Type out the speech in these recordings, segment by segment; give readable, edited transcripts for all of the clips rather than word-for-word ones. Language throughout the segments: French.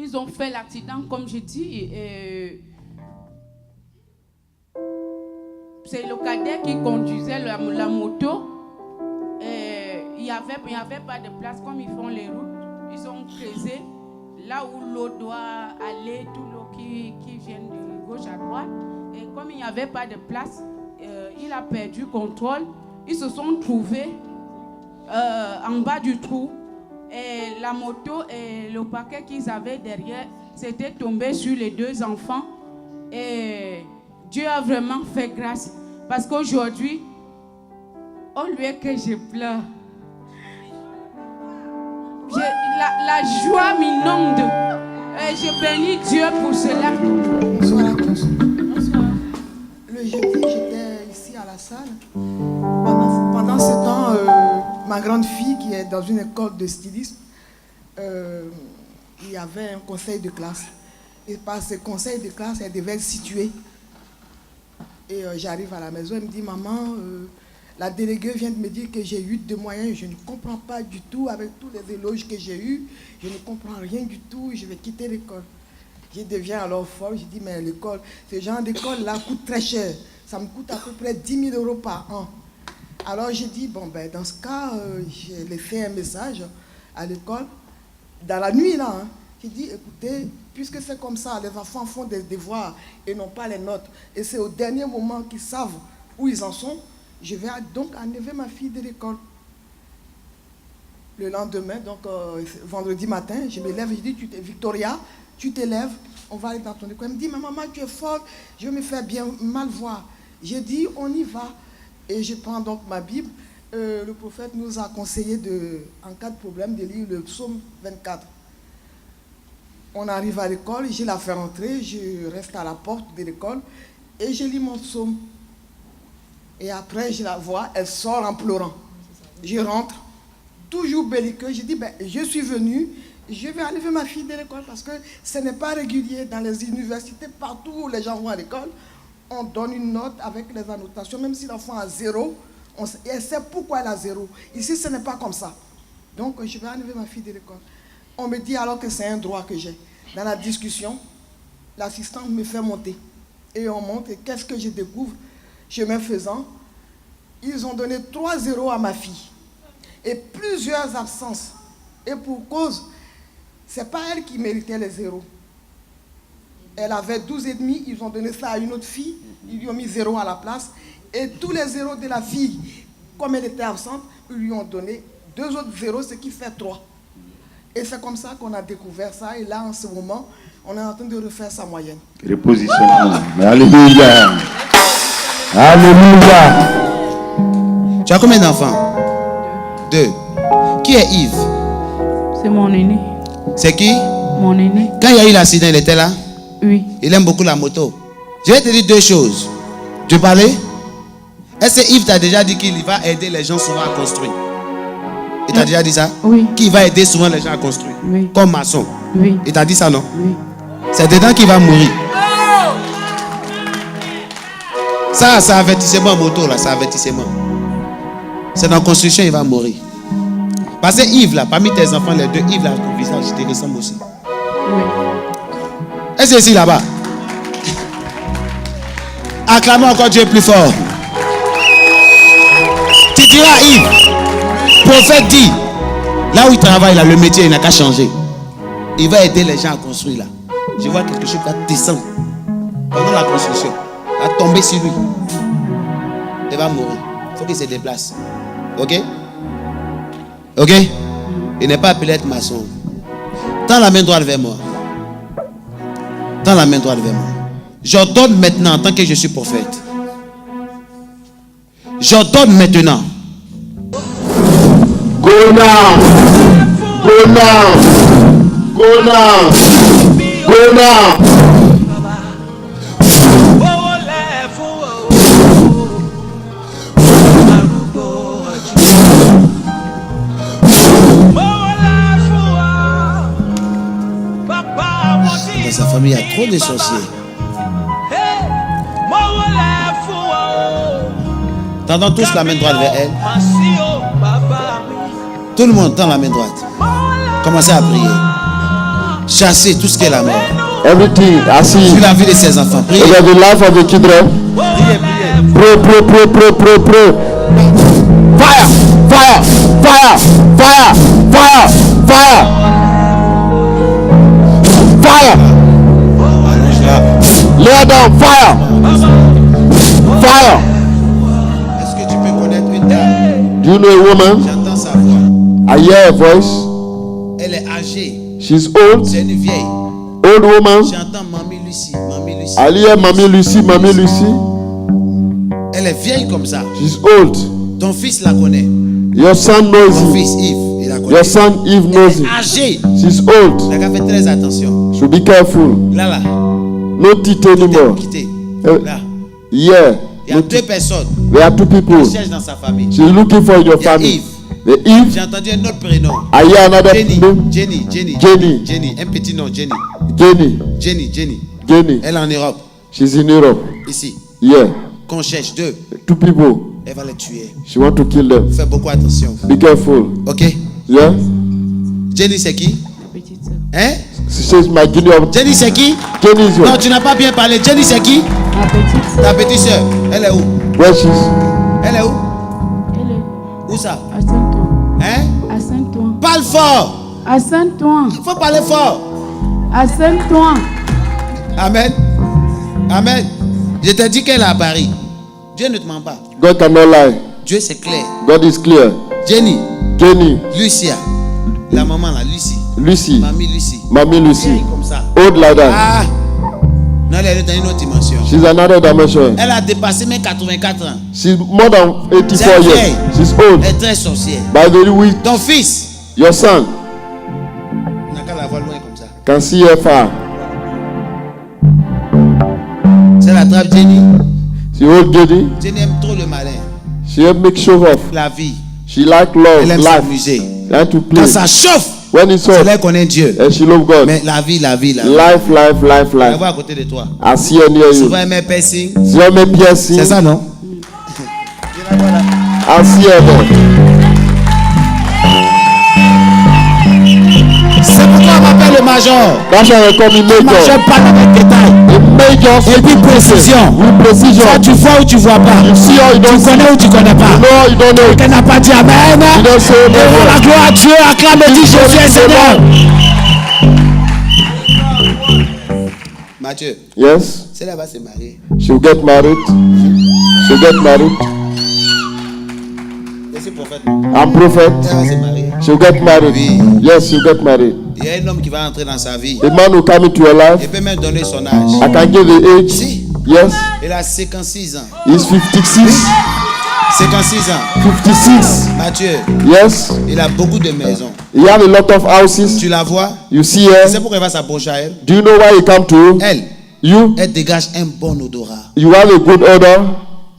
Ils ont fait l'accident, comme je dis. C'est le cadet qui conduisait la moto. Il n'y avait pas de place comme ils font les routes. Ils ont creusé là où l'eau doit aller, tout l'eau qui vient de gauche à droite. Et comme il n'y avait pas de place, il a perdu contrôle. Ils se sont trouvés en bas du trou. Et la moto et le paquet qu'ils avaient derrière, c'était tombé sur les deux enfants. Et Dieu a vraiment fait grâce. Parce qu'aujourd'hui, au lieu que je pleure, la joie m'inonde. Et je bénis Dieu pour cela. Bonsoir à tous. Bonsoir. Le jeudi, j'étais ici à la salle. Pendant ce temps, ma grande fille qui est dans une école de stylisme, il y avait un conseil de classe. Et par ce conseil de classe, elle devait être située. Et j'arrive à la maison, elle me dit, maman, la déléguée vient de me dire que j'ai eu de moyens, je ne comprends pas du tout, avec tous les éloges que j'ai eus, je ne comprends rien du tout, je vais quitter l'école. Je deviens alors folle, je dis, mais l'école, ce genre d'école-là coûte très cher, ça me coûte à peu près 10 000 € par an. Alors j'ai dit, bon, ben, dans ce cas, j'ai fait un message à l'école, dans la nuit là, j'ai dit, écoutez, puisque c'est comme ça, les enfants font des devoirs et non pas les notes, et c'est au dernier moment qu'ils savent où ils en sont, je vais donc enlever ma fille de l'école. Le lendemain, donc vendredi matin, je me lève, je dis, Victoria, tu t'élèves, on va aller dans ton école. Elle me dit, mais maman, tu es folle, je vais me faire bien mal voir. J'ai dit, on y va. Et je prends donc ma Bible. Le prophète nous a conseillé, en cas de problème, de lire le psaume 24. On arrive à l'école, je la fais rentrer, je reste à la porte de l'école et je lis mon psaume. Et après, je la vois, elle sort en pleurant. Je rentre, toujours belliqueux, je dis, ben, je suis venu, je vais enlever ma fille de l'école parce que ce n'est pas régulier dans les universités, partout où les gens vont à l'école, on donne une note avec les annotations, même si l'enfant a 0, elle sait pourquoi elle a 0. Ici, ce n'est pas comme ça. Donc, je vais enlever ma fille de l'école. On me dit alors que c'est un droit que j'ai. Dans la discussion, l'assistante me fait monter. Et on monte, et qu'est-ce que je découvre? Chemin faisant, ils ont donné 3 0 à ma fille. Et plusieurs absences. Et pour cause, ce n'est pas elle qui méritait les 0. Elle avait 12,5, ils ont donné ça à une autre fille, ils lui ont mis 0 à la place. Et tous les 0 de la fille, comme elle était absente, ils lui ont donné 2 autres 0, ce qui fait 3. Et c'est comme ça qu'on a découvert ça. Et là, en ce moment, on est en train de refaire sa moyenne. Repositionnement. Alléluia. Alléluia. Tu as combien d'enfants? 2. Qui est Yves? C'est mon aîné. C'est qui? Mon aîné. Quand il y a eu l'accident, il était là? Oui. Il aime beaucoup la moto. Je vais te dire 2 choses. Tu veux parler? Est-ce que Yves t'a déjà dit qu'il va aider les gens souvent à construire? Il t'a déjà dit ça? Oui. Qu'il va aider souvent les gens à construire? Oui. Comme maçon? Oui. Il t'a dit ça, non? Oui. C'est dedans qu'il va mourir. Ça, c'est avertissement moto, là, c'est avertissement. C'est dans la construction, il va mourir. Parce que Yves, là, parmi tes enfants, les 2, Yves, là, ton visage, il te ressemble aussi. Oui. Est-ce que c'est ici, là-bas? Acclamons encore Dieu plus fort. Tu diras, Yves, prophète dit, là où il travaille, là, le métier, il n'a qu'à changer. Il va aider les gens à construire, là. Je vois quelque chose qui va descendre pendant la construction. Va tomber sur lui. Il va mourir. Il faut qu'il se déplace. Ok? Ok? Il n'est pas appelé à être maçon. Tends la main droite vers moi. Tends la main droite vers moi. J'ordonne maintenant, en tant que je suis prophète. J'ordonne maintenant. Go now. Go now. Go now. Go now. Dans sa famille, il y a trop de sorciers. Tendons tous la main droite vers elle. Tout le monde tend la main droite. Commencez à prier. Chassez tout ce qui est la mort. Everything I see Sur la vie de ses enfants. Priez. over the life of the children. Priez, priez. Pray. Fire! Fire! Fire! Fire! Fire! Fire! Fire! Lay down! Fire! Fire! Est-ce que tu peux connaître une dame? Do you know a woman? J'entends sa voix. I hear a voice. Elle est âgée. She's old. C'est une vieille. Old woman. J'entends Mamie Lucie. Mamie Lucie. I hear Mamie Lucy. Mamie Lucy. Elle est vieille comme ça. She's old. Ton fils la connaît. Your son knows Ton him. fils Yves, il la connaît. Your son Eve Elle knows est him. âgée. She's old. La gars, faites très attention. So be careful. Là. No teeth anymore. Quittez. Là. Yeah. Il y a deux personnes. There are two people. qui cherchent dans sa famille. She's looking for in your Il y a family. Yves. The Eve. J'ai entendu un autre prénom. I hear another name. Jenny. Jenny. Un petit nom, Jenny. Jenny. Elle est en Europe. She's in Europe. Ici. Yeah. Qu'on cherche deux. Two people. Elle va les tuer. She want to kill them. Fais beaucoup attention. Be careful. Ok. Yeah. Jenny, c'est qui? La petite sœur. Hein? She says my junior. Jenny, c'est qui? Jenny is Non, yours. tu n'as pas bien parlé. Jenny, c'est qui? La petite sœur. Ta petite soeur. Elle est où? Where she's? Elle est où? Elle est Où ça? à Saint-Ouen. Hein? À Saint-Ouen. Parle fort. À Saint-Ouen. Il faut parler fort. À Saint-Ouen. Amen. Amen. Je t'ai dit qu'elle est à Paris. Dieu ne te ment pas. God cannot lie. Dieu, c'est clair. God is clear. Jenny, Jenny, Lucia. La maman là, Lucie. Lucy, Mamie Lucie. Mamie Lucy. Vieille comme ça. Old like that. Ah. Non, elle est dans une autre dimension. She's another dimension. Elle a dépassé mes 84 ans. She's more than 84 C'est years. vieille. She's old. Elle est très sorcière. By the way, Ton fils, your son on n'a qu'à la voir loin comme ça. can see her far. C'est la trappe Jenny. She old Jenny. Jenny aime trop le malin. She make show off. La vie. She like love, Elle aime life. s'amuser. She like to play. Quand ça chauffe, When it's c'est on, là qu'on est Dieu. and she love God. Mais la vie. Life. Elle va à côté de toi. I see her near you. Souvent, elle met piercing. See her make piercing. C'est ça, non? I see her there. C'est pourquoi on m'appelle le major. That's why I call me Le major major. parle avec détail. The major. Et puis précision. With precision. Soit tu vois ou tu vois pas. You see or you Tu don't see. connais ou tu connais pas. No, you don't know. Quelqu'un n'a pas dit Amen. You don't say Et rends la amen. gloire à Dieu. Acclame et dis Jésus est Seigneur. Mathieu, Yes. celle-là va se marier. She'll get married. She'll get married. Je suis prophète. I'm prophet. Elle va se marier. She'll get married. Oui. Yes, she'll get married. Il y a un homme qui va entrer dans sa vie. The man who come into your life, Il peut même donner son âge. I can give the age. Si. Yes. Il a 56 ans. He's 56. 56 ans. 56. Mathieu, Yes. il a beaucoup de maisons. He have a lot of houses. Tu la vois? You see Tu sais her. pourquoi il va s'approcher à elle? Do you know why he come to you? Elle, You. elle dégage un bon odorat. You have a good odor.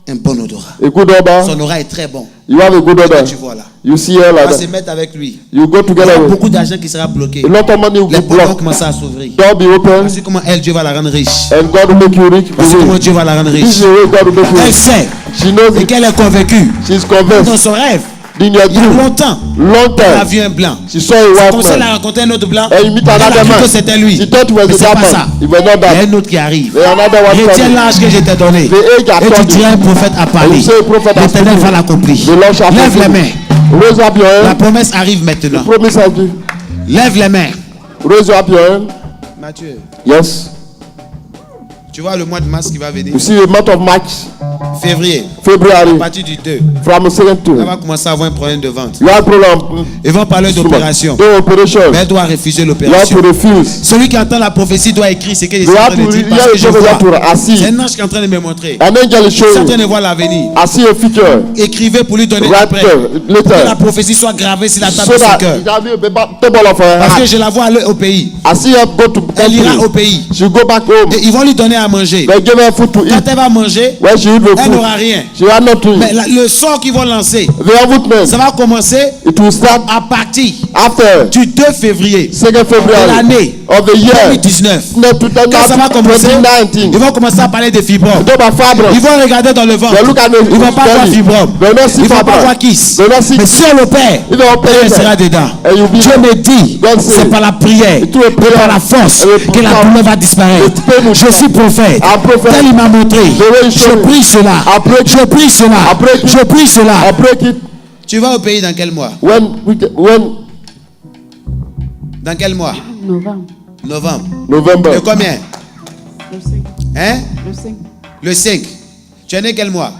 Un bon odorat. A good odor. Son odorat est très bon. You have a good odor. Tu vois là. You see her On like va se that. mettre avec lui. You go Il y together a with. beaucoup d'argent qui sera bloqué. A lot of money will Les be portes vont blocked. commencer à s'ouvrir. Door be open. Voici comment elle, Dieu va la rendre riche. And God will make you rich. Voici comment Dieu va la rendre This riche. is the way God will make you Elle rich. sait She knows et it. qu'elle est convaincue. She's Dans convinced. son rêve, In your il y a dream. longtemps, Long elle a time. vu un blanc. She saw a white Comme ça, elle a man. rencontré un autre blanc. And you meet Elle a another cru man. que c'était lui. She thought it was Mais a c'est that pas ça. man. It was not Il y a that. un autre qui arrive. There's another one Retiens coming. l'âge que je t'ai donné. The age I Et tu told diras you. un prophète a parlé. You say a prophet has L'éternel spoken. va l'accomplir. The Lord shall Lève les fulfill. mains. Raise up your La hand. promesse arrive maintenant. Promise has been. Lève les mains. Raise up your hand. Mathieu, Yes. tu vois le mois de mars qui va venir. You see the month of March, Février, à February, partir du 2, from the second elle to. va commencer à avoir un problème de vente. You have problem. Ils vont parler d'opération. The operation. Mais elle doit refuser You have l'opération. to refuse. Celui qui entend la prophétie doit écrire ce que je suis You en have train to de dire hear parce que je the vois. prophet. I see. C'est un ange qui est en train de me montrer. An angel is Je suis en showing. train de voir l'avenir. I see a future. Écrivez pour lui donner Right après. there, Pour que la later. prophétie soit gravée sur la table So de son that cœur. it shall be a table of her Parce que heart. je la vois aller au pays. I see her go to Elle ira au country. pays. She go back home. Et ils vont lui donner à manger. They give her food to eat. Quand elle va manger, When she eat the elle food, n'aura rien. she had nothing. Mais le sort qu'ils vont lancer, The envoyment, ça va commencer it will start à partir after du 2 février 2nd de February l'année of the year 2019, no, quand ça va commencer, 2019, ils vont commencer à parler de fibrome. talk about fibroids. Ils vont regarder dans le ventre. They look at the Ils vont pas voir belly. fibrome. They don't see Ils vont pas fibroid. voir kiss. They don't see Mais si on l'opère, If they open elle it, sera dedans. and you'll be Dieu me dit, God said, c'est par la prière it will et prayer par la force and will que la come. douleur va disparaître. The pain will Je suis prophète. I'm prophet. Tel il m'a montré. The way he Je showed me. prie cela. I break Je prie cela. I break it. Je prie cela. I break it Tu vas au pays dans quel mois? when Dans quel mois? Novembre. Novembre. November. De combien? Le 5. Hein? Le 5. Le 5. Tu es né quel mois?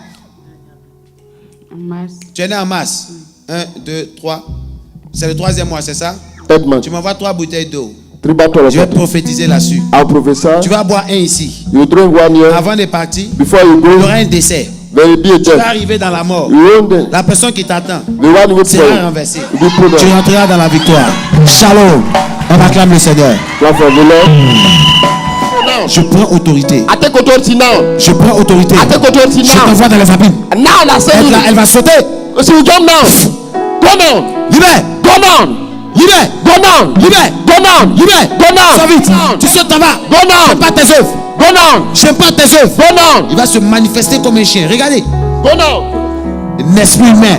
En mars. Tu es né en mars. 1, 2, 3. C'est le 3e mois, c'est ça? Edmund. Tu m'envoies 3 bouteilles d'eau. 3 bottles of Je vais water. prophétiser là-dessus. Our professor. Tu vas boire un ici. You drink 1 year Avant de partir, before you il y go. aura un décès. There will be a Tu vas death. arriver dans la mort. You won't. La personne qui t'attend The one who sera pray. renversée. Be put Tu on. rentreras dans la victoire. Shalom. On acclame le Seigneur. Clap for the Lord. Je prends autorité. I take authority now. Je prends autorité. I take authority Je now. t'envoie dans les abîmes. And now that's Elle, it. elle va sauter. She will jump now. Go down. Libère. Go down. Libère. Go down. Libère. Go down. Libère. Go down. Sois vite. Down. Tu sautes là-bas. Go down. J'aime pas tes œuvres. Go down. J'aime pas tes œuvres. Go down. Il va se manifester comme un chien. Regardez. Go down. Un esprit humain.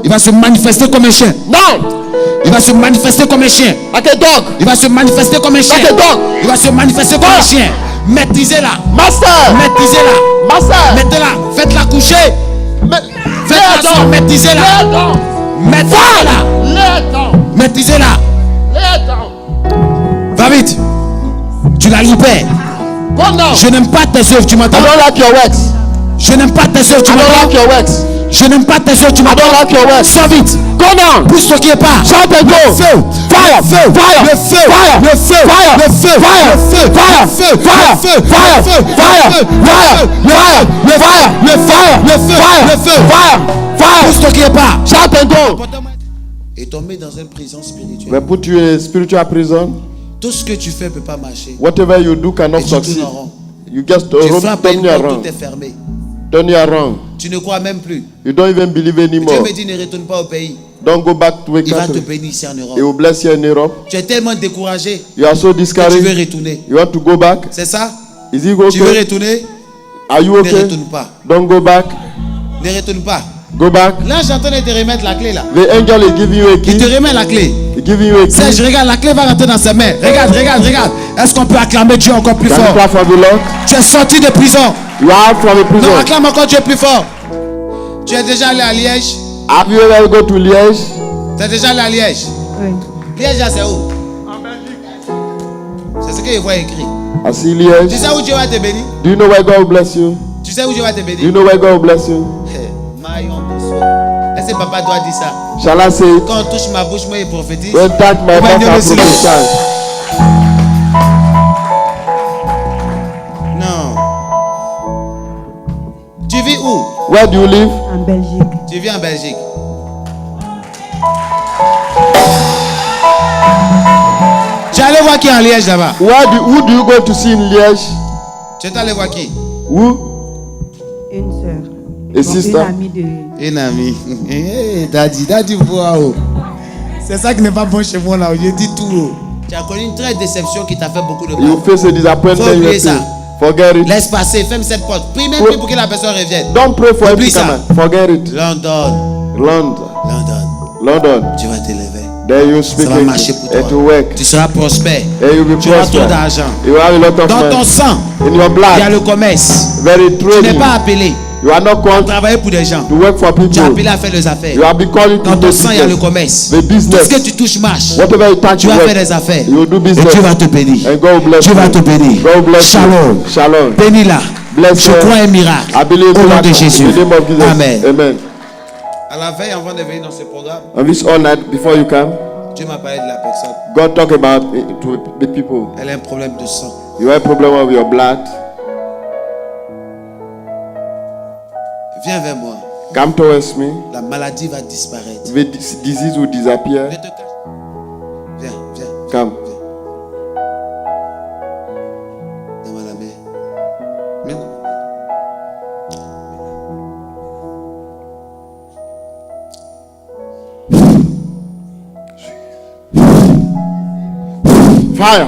Il va se manifester comme un chien. Down. Il va se manifester comme un chien. Like a dog. Il va se manifester comme un chien. Like a dog. Il va se manifester comme un chien. Maîtrisez-la. Master. Maîtrisez-la. Master. Mettez-la. Faites-la coucher. Lay Faites-la it sortir. down. Maîtrisez-la. Lay it down. Maîtrisez-la. Lay it down. Maîtrisez-la. Lay it down. Va vite. Tu la libères. Go down. Je n'aime pas tes œuvres. Tu I m'entends? don't like your works. Je n'aime pas tes œuvres. Tu I don't like m'entends? your works. Je n'aime pas tes œuvres. Tu I m'entends? don't like your works. Sois vite. Go down. Pousse ce qui est pas. Shout and go. Feu. Fire. Feu. Fire. Le feu. Fire. Le feu. Fire. Le feu. Fire. Le feu. Fire. Le feu. Fire. Le feu. Fire. Le feu. Fire. Le feu. Fire. Le feu. Le feu. Le feu. Le feu. Fire. Le feu. Fire. Fire. Pousse ce qui est pas. Shout and go. Et tomber dans une prison spirituelle. They put you in a spiritual prison. Tout ce que tu fais ne peut pas marcher. Whatever you do cannot Et tu tournes succeed. en rond. You just Tu frappes à une turn you porte, around. tout est fermé. Turn you around. Tu ne crois même plus. You don't even believe Dieu anymore. me dit ne retourne pas au pays. Don't go back to a Il va te country. bénir ici en Europe. He will bless you in Europe. Tu es tellement découragé You are so que tu veux discouraged. retourner. You want to go back? C'est ça? Is it Tu veux okay? retourner? Are you Ne okay? retourne pas. Don't go back. Ne retourne pas. Go back. Là, j'entends de te remettre la clé là. The angel is giving you a Il te key. remet la clé. He's giving you a key. Serge, regarde, la clé va rentrer dans ses mains. Regarde, regarde, regarde. Est-ce qu'on peut acclamer Dieu encore plus Can you fort? clap for the Lord? Tu es sorti de prison. You are out from a Non, prison. acclame encore Dieu plus fort. Tu es déjà allé à Liège. Have you ever go to Liège? Tu es déjà allé à Liège. Oui. Liège, là, c'est où? C'est ce qu'il voit écrit. I see Tu Liège. sais où Dieu va te bénir? Do you know where God will bless you? Tu sais où Dieu va te Do you bénir? know where God will bless you? Maillon de soi. Est-ce que papa doit dire ça? Shall I say it? Quand on touche ma bouche, moi, il prophétise. When touch my Oh, my mouth, name I is Lord. prophesy. Non. Tu vis où? Where do you live? En Belgique. Tu vis en Belgique. Tu es allé voir qui en Liège là-bas? Who do you go to see in Liège? Tu es allé voir qui? Who? Une sœur. A Une sister. amie de. Une amie. Daddy, wow. C'est ça qui n'est pas bon chez moi là. Je dis tout haut. Tu as connu une très déception qui t'a fait beaucoup de You mal. face a disappointment Faut in your oublier ça. life. Forget it. Laisse passer, ferme cette porte. Prie même plus pour que la personne revienne. Don't pray for Oublie it to ça. come out. Forget it. London. London. London. Tu vas t'élever. There you speak Ça va marcher pour it toi. to work. Tu seras prospère. And you'll be Tu auras trop prosperous. d'argent. You have a lot of Dans ton money. sang, In your il y a blood. le commerce. Very Tu n'es trading. pas appelé You are not à called travailler pour des gens. to work for Tu es people. appelé à faire les affaires. You have been called Dans to ton do sang, il y a le business. commerce. The Tout business. ce que tu touches marche. Whatever you touch, Tu you vas faire work. des affaires. You will do Et business. Dieu va te bénir. And God will bless Dieu va you. te bénir. God will bless Shalom. you. Shalom. Bénis-la. Bless Je her. crois un miracle. I believe Au nom that de Jésus. in the name of Jesus. Amen. Amen. À la veille, avant de venir dans ce programme, And this all night before you come, Dieu m'a parlé de la personne. God talk about it to the people. Elle a un problème de sang. You have a problem with your blood. Viens vers moi. Come towards me. La maladie va disparaître. The disease will disappear. Ne te cache. Viens, viens. Come. Donne-moi la main. Maintenant. Fire.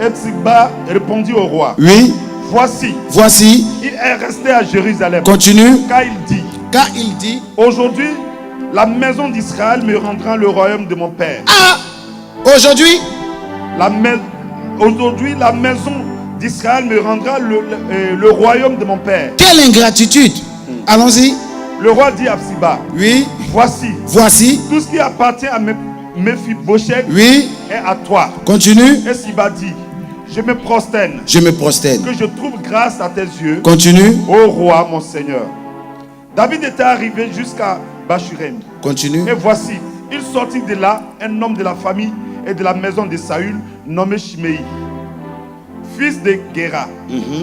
Hephzibah répondit au roi. Oui. Voici, Voici. il est resté à Jérusalem. Continue. Car il dit, Car il dit. aujourd'hui, la maison d'Israël me rendra le royaume de mon père. Ah. Aujourd'hui. Aujourd'hui, la maison d'Israël me rendra le royaume de mon père. Quelle ingratitude. Allons-y. Le roi dit à Hephzibah, Oui. voici, tout ce qui Voici. appartient à Méphibosheth Oui. est à toi. Continue. Et Siba dit, je me prosterne, Je me prosterne. que je trouve grâce à tes yeux, Continue. ô roi mon Seigneur. David était arrivé jusqu'à Bachurem. Continue. Et voici, il sortit de là un homme de la famille et de la maison de Saül, nommé Shimei, fils de Guéra.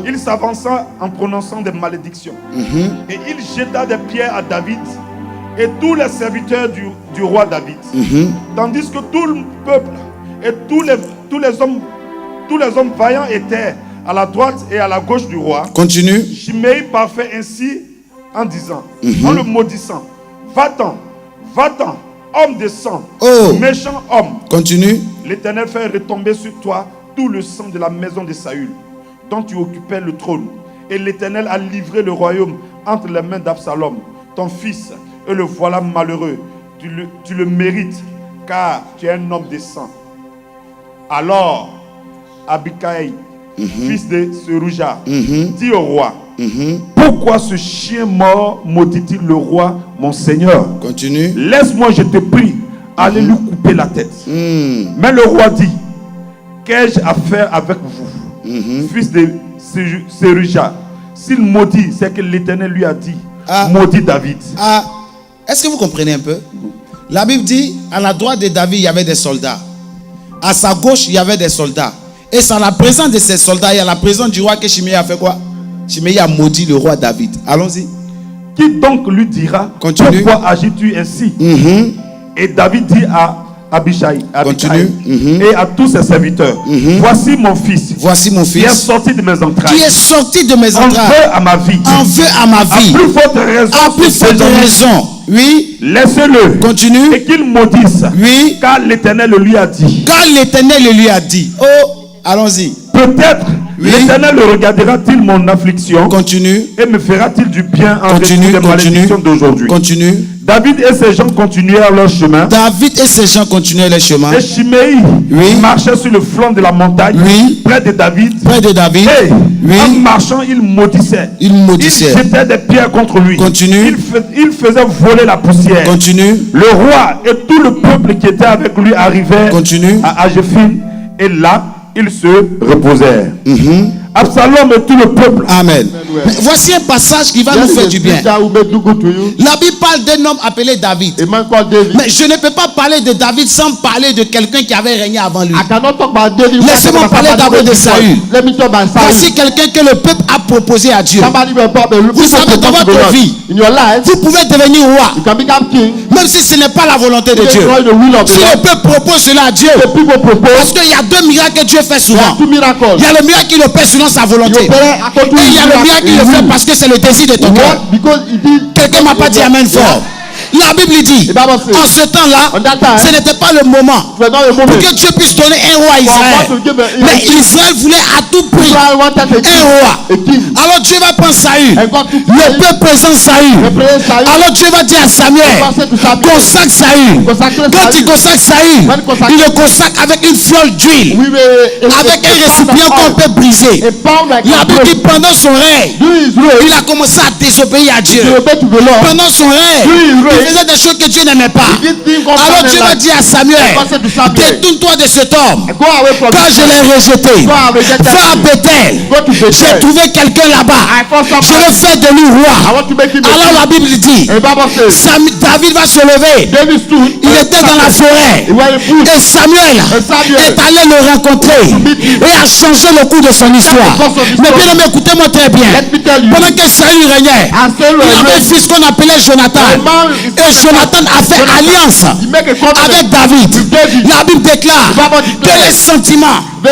Il s'avança en prononçant des malédictions. Et il jeta des pierres à David et tous les serviteurs du roi David. Tandis que tout le peuple et tous les hommes vaillants étaient à la droite et à la gauche du roi. Continue. Shimei parfait ainsi en disant, en le maudissant, va-t'en, homme de sang, Oh. méchant homme. Continue. L'Éternel fait retomber sur toi tout le sang de la maison de Saül, dont tu occupais le trône. Et l'Éternel a livré le royaume entre les mains d'Absalom, ton fils, et le voilà malheureux. Tu le mérites, car tu es un homme de sang. Alors, Abikaï, fils de Seruja, dit au roi, pourquoi ce chien mort maudit-il le roi, mon Seigneur? Continue. Laisse-moi, je te prie, aller lui couper la tête. Mais le roi dit, qu'ai-je à faire avec vous, fils de Seruja? S'il maudit, c'est que l'Éternel lui a dit, maudit David. Ah. Est-ce que vous comprenez un peu? La Bible dit, à la droite de David, il y avait des soldats. À sa gauche, il y avait des soldats. Et c'est à la présence de ces soldats et à la présence du roi que Shimei a fait quoi? Shimei a maudit le roi David. Allons-y. Qui donc lui dira, Continue. pourquoi agis-tu ainsi? Et David dit à Abishai, Continue. et à tous ses serviteurs, voici mon fils, Voici mon qui est fils sorti de mes qui entrailles, est sorti de mes en entrailles. feu à ma vie, En feu à ma à vie. plus forte raison, À plus sur forte ses ennemis. raison. Oui. Laissez-le, Continue. et qu'il maudisse, Oui. car l'Éternel lui a dit. Quand l'Éternel le lui a dit. Oh. Allons-y. Peut-être Oui. l'Éternel regardera-t-il mon affliction Continue. et me fera-t-il du bien en Continue. retour des Continue. malédictions d'aujourd'hui. Continue. David et ses gens continuèrent leur chemin. David et ses gens continuaient les chemins. Et Shimei Oui. marchait sur le flanc de la montagne, Oui. près de David. Près de David. Et Oui. en marchant, il maudissait. Il maudissait. Il jetait des pierres contre lui. Continue. Il faisait voler la poussière. Continue. Le roi et tout le peuple qui était avec lui arrivaient Continue. à Agéphim. Et là, ils se reposèrent. Absalom et tout le peuple. Amen. Mais voici un passage qui va nous faire du bien. La Bible parle d'un homme appelé David. Mais je ne peux pas parler de David sans parler de quelqu'un qui avait régné avant lui. Laissez-moi parler d'abord de Saül. Voici quelqu'un que le peuple a proposé à Dieu. Vous savez, dans votre vie, vous pouvez devenir roi, même si ce n'est pas la volonté de Dieu. Si le peuple propose cela à Dieu, parce qu'il y a deux miracles que Dieu fait souvent. Il y a le miracle qui le fait selon sa volonté. Et il y a le miracle qui le fait parce que c'est le désir de ton cœur. Quelqu'un m'a pas dit amen fort. La Bible dit, en ce temps-là, ce n'était pas le moment pour que Dieu puisse donner un roi à Israël. Mais Israël voulait à tout prix un roi. Alors Dieu va prendre Saül. Le peuple présente Saül. Alors Dieu va dire à Samuel, consacre Saül. Quand il consacre Saül, il le consacre avec une fiole d'huile, avec un récipient qu'on peut briser. La Bible dit, pendant son règne, il a commencé à désobéir à Dieu. Pendant son règne, il faisait des choses que Dieu n'aimait pas. Alors Dieu va dire à Samuel, détourne-toi de cet homme, car je l'ai rejeté. Va à Bethel. J'ai trouvé quelqu'un là-bas. Je veux faire de lui roi. Alors la Bible dit, David va se lever. Il était dans la forêt. Et Samuel est allé le rencontrer et a changé le cours de son histoire. Mais bien aimé, écoutez-moi très bien. Pendant que Saül régnait, il avait un fils qu'on appelait Jonathan. Et Jonathan a fait alliance avec David. La Bible déclare que les sentiments, les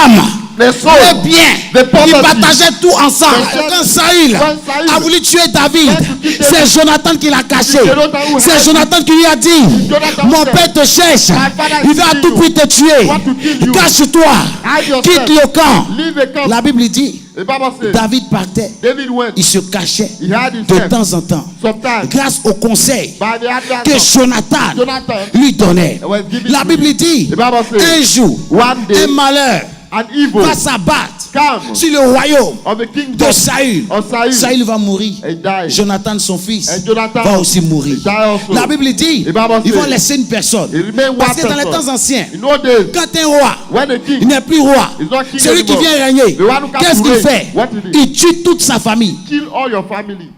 âmes les souls, les biens. the property. Ils partageaient tout ensemble. They shared- Quand Saül When Saül a voulu tuer David, went to kill c'est David, Jonathan qui l'a caché. Jonathan who C'est had Jonathan qui lui a dit, Jonathan mon said, père te cherche. My father Il is va à seeking tout you. prix te tuer. Want to kill you. Cache-toi. Hide yourself. Quitte le camp. Leave the camp. La Bible dit, The Bible says, David partait. David went. Il se cachait He had de himself. temps en temps. Sometimes, Grâce au conseil by the advice que of Jonathan Jonathan, lui donnait. was given La to Bible him. dit, The Bible says, un jour, one day, un malheur an evil va s'abattre come sur le royaume of the de kingdom Saül. of Saül. Saül va mourir. He died. Jonathan, son fils, And Jonathan va aussi mourir. he died also. La Bible dit, The Bible ils vont says, laisser une personne. He remained one Parce que dans les person. temps anciens, In those days, quand un roi when the king il n'est plus roi, is not king celui qui anymore, vient régner, the one who comes qu'est-ce to qu'il reign, fait? what he did? Il tue toute sa famille. kill all your family.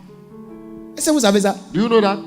Est-ce que vous savez ça? Do you know that?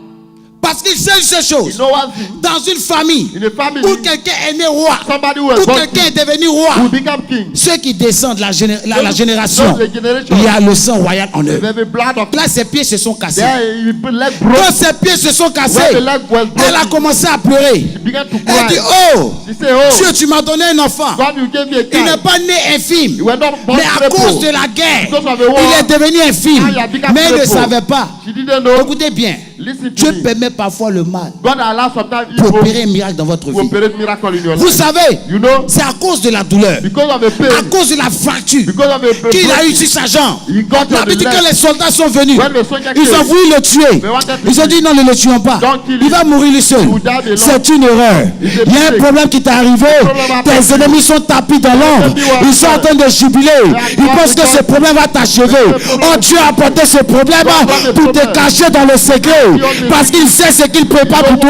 Parce qu'il sait ces You choses. know one thing? Dans une famille In a family, où quelqu'un est né roi, somebody who was où born quelqu'un est king devenu will roi, become king. ceux qui descendent de la génération, Those the generation, il y a le sang royal en eux. they have a blood of Là, ses pieds se sont cassés. there. He leg Quand broke. ses pieds se sont When cassés, the leg was elle a broken, commencé à pleurer. he began to Elle dit, cry. oh, She said, "Oh, Dieu, tu m'as donné un enfant. God, you gave me a Il n'est child. pas né infime, You were not born mais à crippled. cause de la guerre, Because of the war, il est devenu infime. Ah, il a become Mais il ne crippled. savait pas. She didn't know. Écoutez bien, Listen to Dieu me. permet parfois le mal God allows sometimes pour evil opérer un miracle dans votre to vie. operate miracle in your Vous life. savez, You know, c'est à cause de la douleur, because of the à pain, cause de la fracture because of the qu'il a eu breaking, sur sa jambe. he got La on the Bible dit que leg. les soldats sont venus. When the soldier Ils ont came, voulu le tuer. they wanted to Ils ont dit non, ne le tuons pas. Don't kill Il him. va mourir lui seul. He will die alone. C'est une erreur. It's a Il y a un mistake. problème qui t'est arrivé. problem Tes happened. ennemis sont tapis dans l'ombre. Ils sont en train de jubiler. Ils pensent que ce problème va t'achever. Oh, Dieu a apporté ce problème pour te cacher dans le secret. Parce qu'il sait ce qu'il prépare pour toi.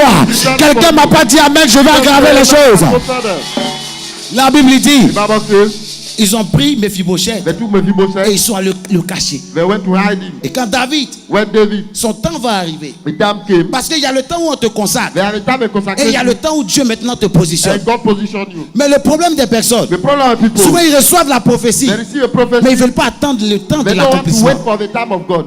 Quelqu'un m'a pas dit amen, je vais aggraver les choses. La Bible dit, The Bible says, ils ont pris Mephibosheth they took et Mephibosheth, ils sont allés le cacher. they went to hide him. Et quand David, When David, son temps va arriver. the time came, Parce qu'il y a le temps où on te consacre. there is time of Et il y a consecration, le temps où Dieu maintenant te positionne. and God position you. Mais le problème des personnes, The problem of people, souvent ils reçoivent la prophétie, they receive a mais ils prophecy, ne veulent pas attendre le temps de they don't want to l'accomplissement. wait for the time of God.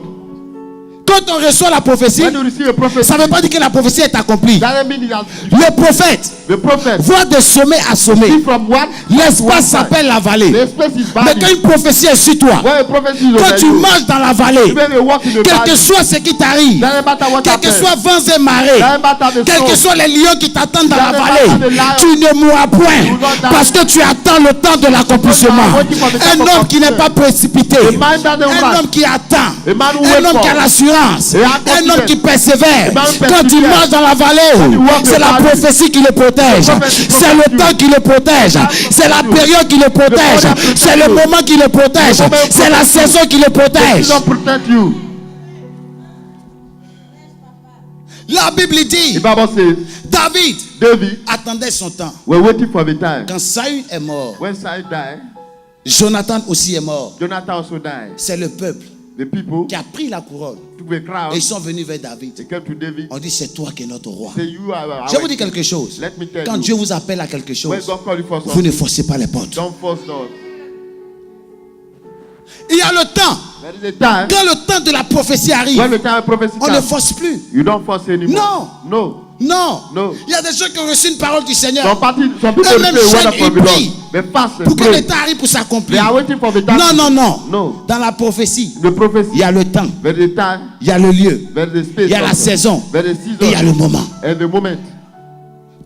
Quand on reçoit la prophétie, When you receive a prophecy, ça ne veut pas dire que la prophétie est accomplie. that means it has, Le prophète the prophet, voit de sommet à sommet. see from one to one L'espace side. s'appelle la The vallée. space is Mais quand valley. une prophétie est sur toi, When a prophecy is quand over tu you, marches dans la vallée, when you walk in the quel que valley, soit ce qui t'arrive, doesn't matter what quel que happens, soit vents et marées, doesn't matter the quels que storm, soient les lions qui t'attendent dans la Doesn't vallée, matter the lion. tu ne mourras point You will not die. parce que tu attends le temps de l'accomplissement. Waiting for the time Un of homme qui n'est pas précipité, A man doesn't un rush. homme qui attend, A man who un waits homme qui a for. l'assurance, Et a un homme confidence. qui persévère. A man who Quand il perseveres. marche dans la vallée, When you walk c'est the la valley. prophétie qui le protège, The prophecy c'est le protects temps you. qui le protège, c'est la période qui le protège, The moment c'est le protects moment qui le protège, The moment c'est la protects you. saison qui le They protège. don't protect you. La Bible The dit, Bible says, David David attendait son temps. were waiting for the time. Quand Saül est mort, When Saul died, Jonathan aussi est mort. Jonathan also died. C'est le peuple The people qui a pris la couronne took the crowd. et ils sont venus vers David. They came to David. On dit c'est toi qui es notre roi. Say, you are our Je vous dis king. quelque chose. Let me tell Quand you. Dieu vous appelle à quelque When chose, God call you for vous something, ne forcez pas les portes. don't force doors. Il y a le temps. There is a time Quand le temps de la prophétie arrive, when the time of prophecy on ne comes, force plus. you don't force anymore. Non. No. Non. No. Il y a des gens qui ont reçu une parole du Seigneur Some people Eux-mêmes say chaînent word et from the Lord. prient They fast and pour que pray. le temps arrive pour They s'accomplir. are waiting for the time. Non, non, non. No. Dans la prophétie, The prophecy. il y a le temps, There is the time. il y a le lieu, There is the space. il y a la also. saison There is et il y a season. le moment. And the moment.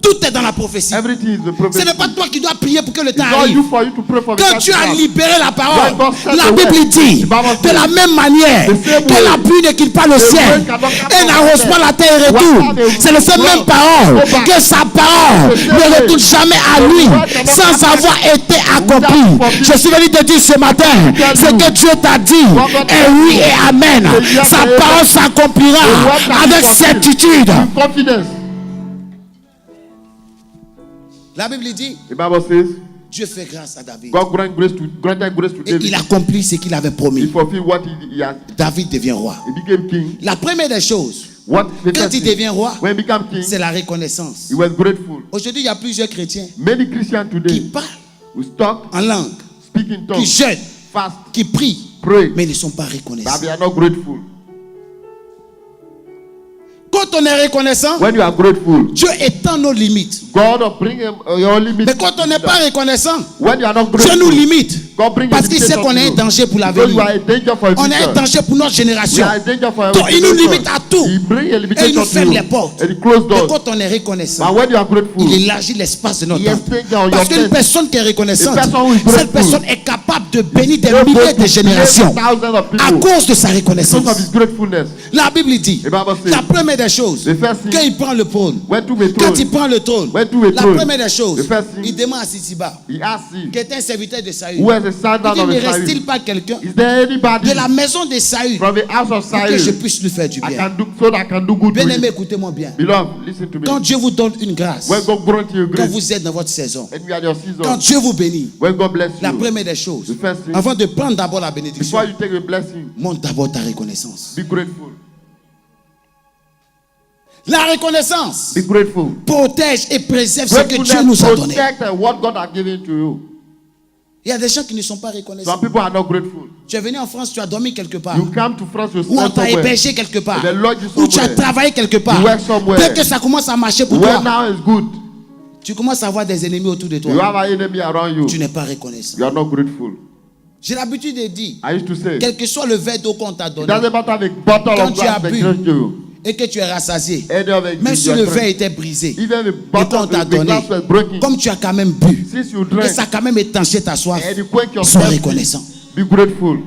Tout est dans la prophétie. Everything is the Ce prophecy. n'est pas toi qui dois prier pour que le temps It's not arrive. you for you to pray for the Quand time tu to as come. libéré la parole, When God said la the Bible word, dit the Bible de says, la même manière the same que way, la pluie ne quitte pas le the ciel rain cannot come et down n'arrose from pas la terre et heaven. retourne. What are the C'est le fait même words? parole Go back. que sa parole The same ne way. retourne jamais à The lui word cannot sans come avoir back. été accompli. fulfilled. Je suis venu te dire ce matin ce que Dieu t'a dit What God est oui et amen. The yes Sa and parole amen. s'accomplira The word shall be avec fulfilled. certitude. With confidence. La Bible dit The Bible says, Dieu fait grâce à David God granted grace to et David. il accomplit ce qu'il avait He promis. fulfilled what he has. David devient roi. He became king. La première des choses, What the quand first il thing, devient roi, when he became king, c'est la reconnaissance. he was grateful. Aujourd'hui, il y a plusieurs chrétiens Many Christians qui today parlent who talk, en langue, speak in qui tongues, jeûnent, fast, qui prient, pray, mais ils ne sont pas but they reconnaissants. are not grateful. Quand on est reconnaissant, When you are grateful, Dieu étend nos limites. God will bring your limits. Mais quand on n'est pas reconnaissant, When you are not Dieu grateful, nous limite. God brings Parce qu'il sait qu'on est un danger pour Because you are l'avenir. a danger for On est un future. danger pour notre We génération. are a danger for Donc il nous generation. limite à tout. He brings a Et il limitation nous to ferme you. les portes. And he close Mais doors. quand on est reconnaissant, But when you are grateful, il élargit l'espace de notre He temps. extends your Parce qu'une tent. personne qui est reconnaissante, A person who is cette grateful, personne est capable de bénir des able milliers to de générations bless thousands of à people cause de sa because reconnaissance. of his gratefulness. La Bible dit, The Bible says, la première des choses, the first thing, quand il prend le trône, when to be quand il thrown, prend le trône, when to be la thrown, première des choses, the first thing, il demande à Sisiba, he asked him, qui était un serviteur de Saül, who is the son il dit, of ne Saül? reste-t-il pas quelqu'un Is there anybody de la maison de Saül from the house of pour que je Saül puisse lui faire du I bien? can do so that I can do good to Bien aimé, him? écoutez-moi bien. Beloved, listen to me. Quand Dieu vous donne une grâce, When God grant you quand grace, vous êtes dans votre saison, and we are your quand season, Dieu vous bénit, when God bless la you, première des choses, the first thing, avant de prendre d'abord la bénédiction, before you take a blessing, montre d'abord ta reconnaissance. be grateful. La reconnaissance Be grateful. protège et préserve ce que Dieu Gratefulness nous a donné. protect what God has given to you. Il y a des gens qui ne sont pas reconnaissants. Some people are not grateful. Tu es venu en France, tu as dormi quelque part. You come to France, you Ou on stand t'a somewhere. hébergé quelque part. They lodge you Ou tu as somewhere. travaillé quelque part. You work somewhere. Dès que ça commence à marcher pour Well, toi, now is good. tu commences à avoir des ennemis autour de You toi. have an enemy around you. Tu n'es pas reconnaissant. You are not grateful. J'ai l'habitude de dire, I used to say, quel que soit le verre d'eau qu'on t'a it donné, doesn't matter if a bottle quand of tu as glass they bu, give you. et que tu es rassasié, Any of it même is si your le drink. verre était brisé, Even the et bottle qu'on of t'a the donné, glass was broken. comme tu as quand même bu, Since you et drank, ça a quand même étanché ta soif, and you quench your sois thirst, reconnaissant. be grateful.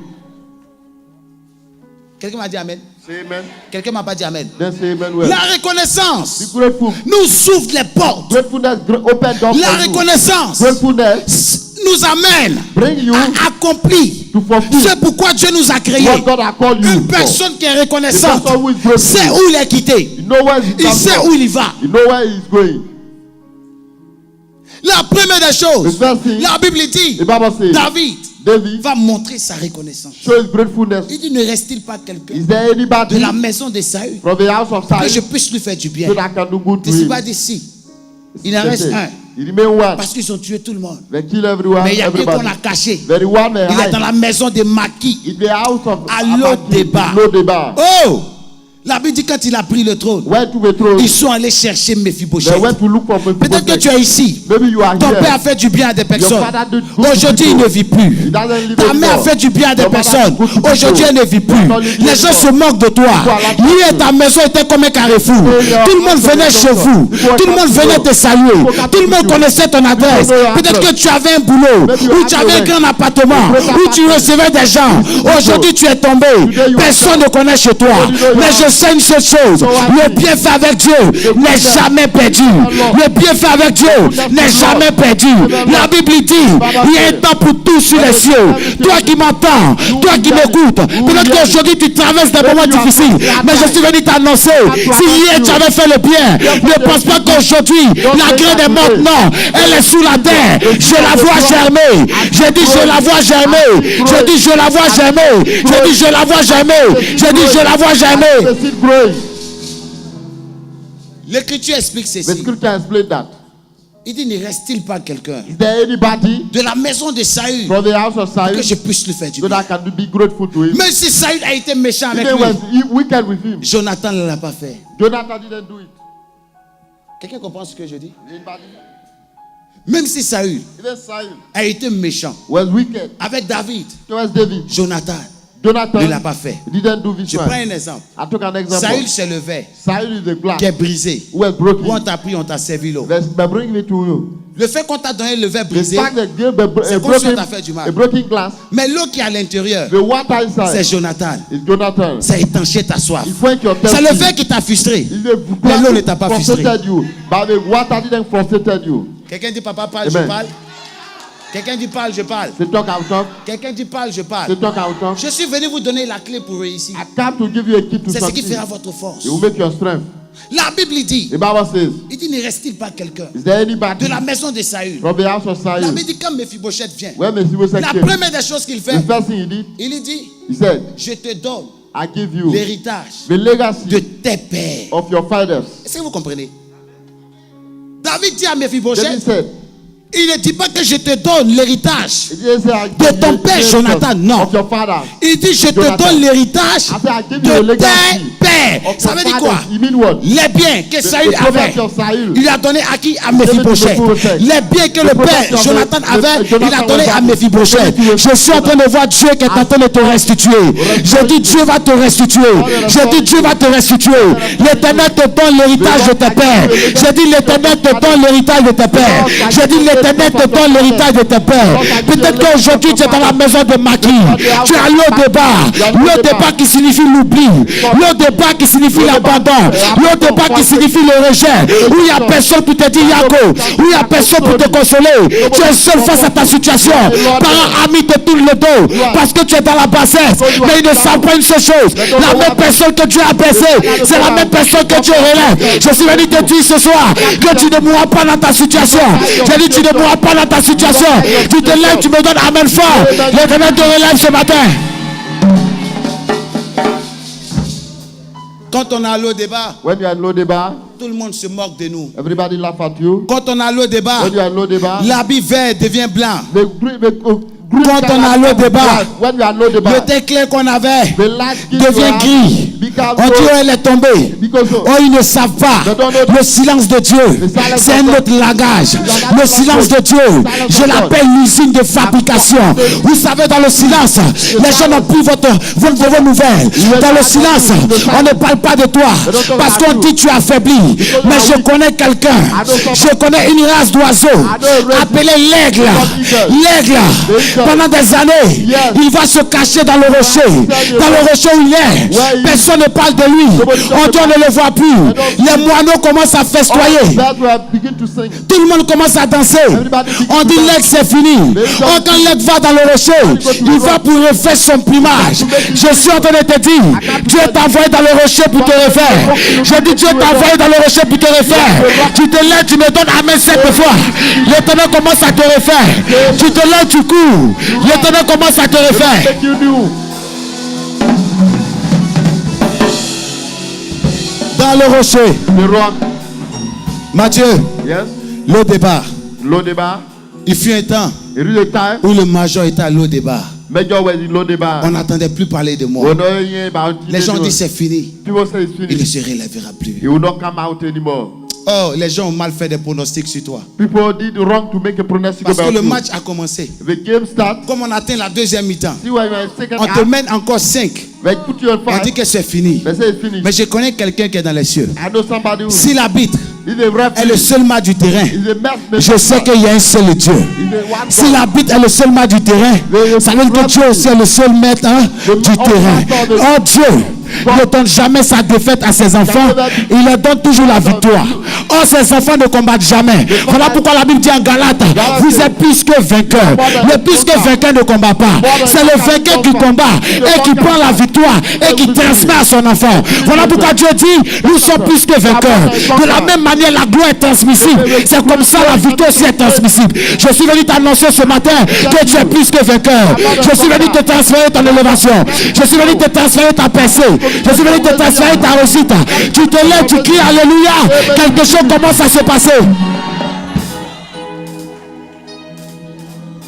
Quelqu'un m'a dit Amen. Say amen. Quelqu'un m'a pas dit Amen. Then say amen well. La reconnaissance Be grateful. nous ouvre les portes. Gratefulness open doors La for you. reconnaissance Gratefulness nous amène bring you à accomplir to fulfill c'est pourquoi Dieu nous a créés. what God has called you Une for. personne qui est The reconnaissante person who is grateful, sait où il est quitté. you know where he Il comes sait from. où il va. You know where he is going. La première des choses, The first thing, la Bible dit, the Bible says, David David va montrer sa reconnaissance. show his gratefulness. Il dit, ne reste-t-il pas quelqu'un Is there de anybody la maison de Saül from the house of que je Saul puisse lui faire du bien? so that I can do good to Je ne suis him? pas d'ici. Il en reste un. Il remain one. Parce qu'ils ont tué tout le monde. They kill everyone, Mais il y a un qu'on everybody. a caché. Very one may Il est dans hide. la maison de Maquis. In the house of À Abaki, Lo-Debar. Lo-Debar. Oh! La Bible dit quand il a pris le trône, Where to be thrown? ils sont allés chercher Mephibosheth. They went to look for Peut-être que Mephibosheth. tu es ici. Maybe you are Ton père a here. fait du bien à des personnes. father did good to Aujourd'hui, il people. ne vit plus. He doesn't live Ta mère a anymore. fait du bien à des Your mother personnes. did good to people. Aujourd'hui, elle ne vit plus. not living Les gens anymore. se moquent de toi. People are laughing Hier, at you. ta maison était comme un carrefour. your Tout le monde house venait was chez also. vous. People Tout le were monde coming venait to te saluer. People came Tout le to monde you. connaissait ton adresse. know your Peut-être que address. tu avais un boulot Maybe you où have tu avais un your grand appartement, great où tu apartment. recevais des gens. Aujourd'hui, tu es tombé. Today you are Personne ne connaît chez toi. Nobody know your Mais je house. sais une seule chose. Le bienfait avec Dieu n'est jamais perdu. Le bienfait avec Dieu n'est jamais perdu. La Bible dit, il y a un temps pour tout sur les cieux. Toi qui m'entends, toi qui m'écoutes, peut-être qu'aujourd'hui tu traverses des moments difficiles, mais je suis venu t'annoncer, si hier tu avais fait le bien, ne pense pas qu'aujourd'hui la graine est morte, non, elle est sous la terre. Je la vois germer. J'ai dit je la vois germer. J'ai dit je la vois germer. J'ai dit je la vois germer. J'ai dit je la vois germer. The seed growing. L'écriture explique The ceci. scripture explain that. Il dit, ne reste-t-il pas quelqu'un Is there anybody de la maison de Saül from the house of Saul que je puisse lui faire du so bien? that I can be grateful to him? Même si Saül a été méchant avec Even lui, when he wicked with him, Jonathan ne l'a pas fait. Jonathan didn't do it. Quelqu'un comprend ce que je dis? Anybody? Même si Saül Even Saul a été méchant was wicked avec David, towards David. Jonathan Jonathan ne l'a pas fait. didn't do this Je prends one. un exemple. I took an example. Saül se levait, Saul is a glass qui est brisé. who was broken. Où on t'a pris, on t'a servi l'eau. Let's bring me to you. Le fait qu'on t'a donné le verre The brisé, fact that gave c'est comme si on t'a fait du mal. a broken glass, mais l'eau qui est à l'intérieur, the water c'est inside Jonathan. is Jonathan. Ça étanché ta soif. He quench your thirst. C'est le verre qui t'a frustré. Mais l'eau ne t'a pas frustré. you, but the water didn't frustrate you. Quelqu'un dit papa parle, Amen. je parle. Quelqu'un dit parle, je parle. Say talk out talk. Quelqu'un dit parle, je parle. Say talk out talk. Je suis venu vous donner la clé pour réussir. I come to give you a key to C'est ce qui succeed. fera votre force. It will make your strength. La Bible dit, The Bible says, il dit, ne reste-t-il pas quelqu'un is there anybody de la maison de Saül? from the house of La Saul? Bible dit, quand Mephibosheth vient, When Mephibosheth la came, première des choses qu'il fait, the first thing he did, il dit, he said, je te donne I give you l'héritage the legacy de tes pères. of your fathers. Est-ce que vous comprenez? David dit à David Mephibosheth, said, Il ne dit pas que je te donne l'héritage He didn't say, I de give ton you the père inheritance Jonathan. Non. of your father. Il dit je te Jonathan. donne l'héritage I said, I give you de a legacy tes pères. of Ça your veut dire fathers. quoi? You mean what? Les biens que Saül the avait, property of Saül. il a donné à qui? À Given to Mephibosheth. Mephibosheth. Les biens que The le property père of Jonathan the- avait, Jonathan il a donné was à having. Mephibosheth. Given to Je suis en train de voir Dieu qui est en train de te restituer. Je dis Dieu va te restituer. Je dis Dieu va te restituer. L'Éternel te donne l'héritage de tes pères. Je dis l'Éternel te donne l'héritage de tes pères. Je dis l'Éternel te donne l'héritage de tes pères. Peut-être qu'aujourd'hui tu es dans la maison de maquis. Tu as l'eau débat. L'eau débat qui signifie l'oubli. L'eau débat qui signifie l'abandon. L'eau débat qui signifie le rejet. Où il n'y a personne pour te dire Yako. Où il n'y a personne pour te consoler. Tu es seul face à ta situation. Parents, amis te tournent le dos parce que tu es dans la bassesse. Mais ils ne savent pas une seule chose. La même personne que Dieu a baissée, c'est la même personne que Dieu relève. Je suis venu te dire ce soir que tu ne mourras pas dans ta situation. J'ai dit tu ne mourras pas dans ta situation. Tu te lèves, tu me donnes amen fort. L'Éternel te relève ce matin. Quand on a l'eau débat, When you are in Lodeba, tout le monde se moque de nous. everybody laugh at you. Quand on a l'eau débat, When you are in Lodeba, l'habit vert devient blanc. the green Quand on a l'eau débat, when you are in le Lodeba, teint clair qu'on avait the light skin devient gris. On dirait qu'elle est tombée. Oh, ils ne savent pas. Le silence de Dieu, c'est un autre langage. Le silence de Dieu, je l'appelle l'usine de fabrication. Vous savez, dans le silence, les gens n'ont plus vos nouvelles. Dans le silence, on ne parle pas de toi parce qu'on dit tu es affaibli. Mais je connais quelqu'un, je connais une race d'oiseaux appelée l'aigle. L'aigle, pendant des années, il va se cacher dans le rocher. Dans le rocher où il est, personne ne parle de lui. On dit on ne le voit plus. Les moineaux commencent à festoyer. Tout le monde commence à danser. On dit l'aigle c'est fini. Quand l'aigle va dans le rocher, il va pour refaire son plumage. Je suis en train de te dire, Dieu t'a envoyé dans le rocher pour te refaire. Je dis Dieu t'a envoyé dans le rocher pour te refaire. Tu te lèves, tu me donnes amen 7 fois. L'Éternel commence à te refaire. Tu te lèves, tu cours. L'Éternel commence à te refaire. Dans le rocher, Matthieu, l'eau débat. Lodeba, Il fut un temps it is a time où le major était à l'eau débat. Major was in Lodeba. On n'entendait plus parler de moi. Les gens disent c'est fini. People say it's Il ne finished. se relèvera plus. He will not come out anymore. Oh, les gens ont mal fait des pronostics sur toi. People did wrong to make a prognostic Parce que about le you. match a commencé. The game starts. Comme on atteint la deuxième mi-temps, See when you are second on te half. mène encore 5. They put you on On fire. dit que c'est fini. They say it's finished. Mais je connais quelqu'un qui est dans les cieux. I know somebody who Si l'arbitre is a est le referee. seul match du terrain, Is a match. je sais qu'il y a un seul Dieu. Si l'arbitre est le seul maître du terrain, ça veut dire que Dieu aussi est le seul maître du terrain. Oh Dieu ne donne jamais sa défaite à ses enfants. Il leur donne toujours la victoire. Oh, ses enfants ne combattent jamais. Voilà pourquoi la Bible dit en Galate, vous êtes plus que vainqueurs. Le plus que vainqueur ne combat pas. C'est le vainqueur qui combat et qui prend la victoire et qui transmet à son enfant. Voilà pourquoi Dieu dit, nous sommes plus que vainqueurs. De la même manière, la gloire est transmissible. C'est comme ça la victoire aussi est transmissible. Je suis venu t'annoncer ce matin que tu es plus que vainqueur. Je suis venu te transférer ton élévation. Je suis venu te transférer ta percée. Je suis venu te transférer ta réussite. Tu te lèves, tu cries Alléluia. Quelque chose commence à se passer.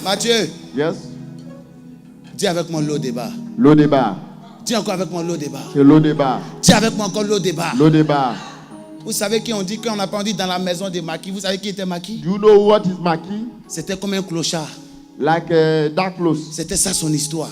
Mathieu, Yes. dis avec moi l'eau débat. Lodeba. Dis encore avec moi l'eau débat. C'est Lodeba. Dis avec moi encore l'eau débat. Lodeba. Vous savez qui on dit qu'on n'a pas dit dans la maison des maquis. Vous savez qui était maquis? Do you know what is Maki? C'était comme un clochard. Like dark clothes. C'était ça son histoire.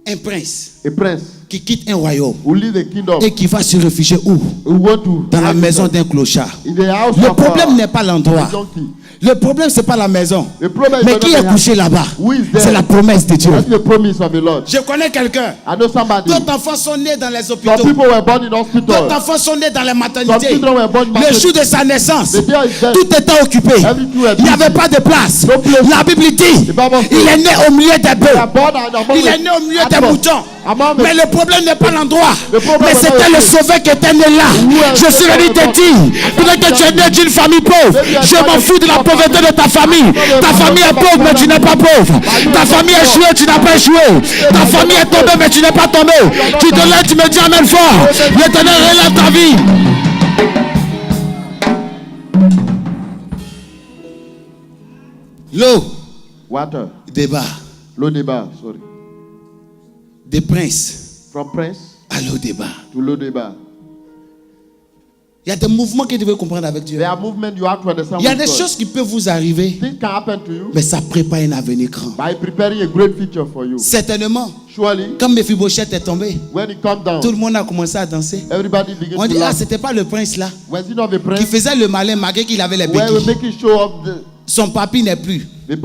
Un prince A prince qui quitte un royaume who leave the kingdom. et qui va se réfugier où? Who want to Dans la maison d'un clochard. in the house Le of problème n'est pas l'endroit. donkey. Le problème, c'est pas la maison. The problem is Mais not qui the est house. couché là-bas? Who is there? C'est la promesse de Dieu. That's the promise of the Lord. Je connais quelqu'un. I know somebody. D'autres enfants sont nés dans les Some hôpitaux. people were born in D'autres hospital. enfants sont nés dans les Some maternités. children were born in Le jour de sa naissance, The day is dead. tout était occupé. Everything was Il n'y busy. avait pas de place. No place. La Bible dit, The Bible says- il est né au milieu des They are bœufs. born among Il est the né au milieu des animals. moutons. Among the- Mais le problème n'est pas l'endroit. Le problème Mais n'est c'était pas le le- sauveur qui était né là. Je suis venu te dire, peut-être que tu es né d'une famille pauvre. Je m'en fous de la pauvreté de ta famille. Ta famille est pauvre, mais tu n'es pas pauvre. Ta famille est échouée, tu n'as pas échoué. Ta famille est tombée, mais tu n'es pas tombé. Tu te lèves, tu me dis amen fort. L'Éternel relève ta vie. L'eau, Water. débat. L'eau débat, sorry. Des princes From prince à l'eau débat. to l'eau débat. Il y a des mouvements que tu devez comprendre avec Dieu. There are movements you have to understand. Il y a with des God. choses qui peuvent vous arriver, Things can happen to you mais ça prépare un avenir grand. by preparing a great future for you. Certainement, Surely, quand Mephibosheth est tombé, when it comes down, tout le monde a commencé à danser. everybody begins On to dit, ah, laugh. c'était pas le prince là, Was it not the qui prince faisait le malin malgré qu'il avait les where we béquilles. make it show up Son papy n'est plus. the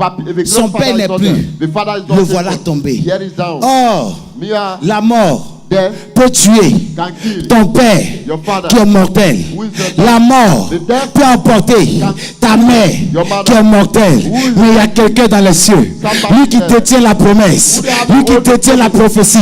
Son grandfather père is n'est not plus. there. The father is not Le there. voilà tombé. Here is down. Or, Mia, la mort death peut tuer can kill ton père your father. qui est mortel. Who is the La mort The death peut emporter ta mère Your mother. qui est mortelle. Who is Mais il y a quelqu'un dans les cieux. Somebody Lui qui there. détient la promesse. Lui qui détient la prophétie.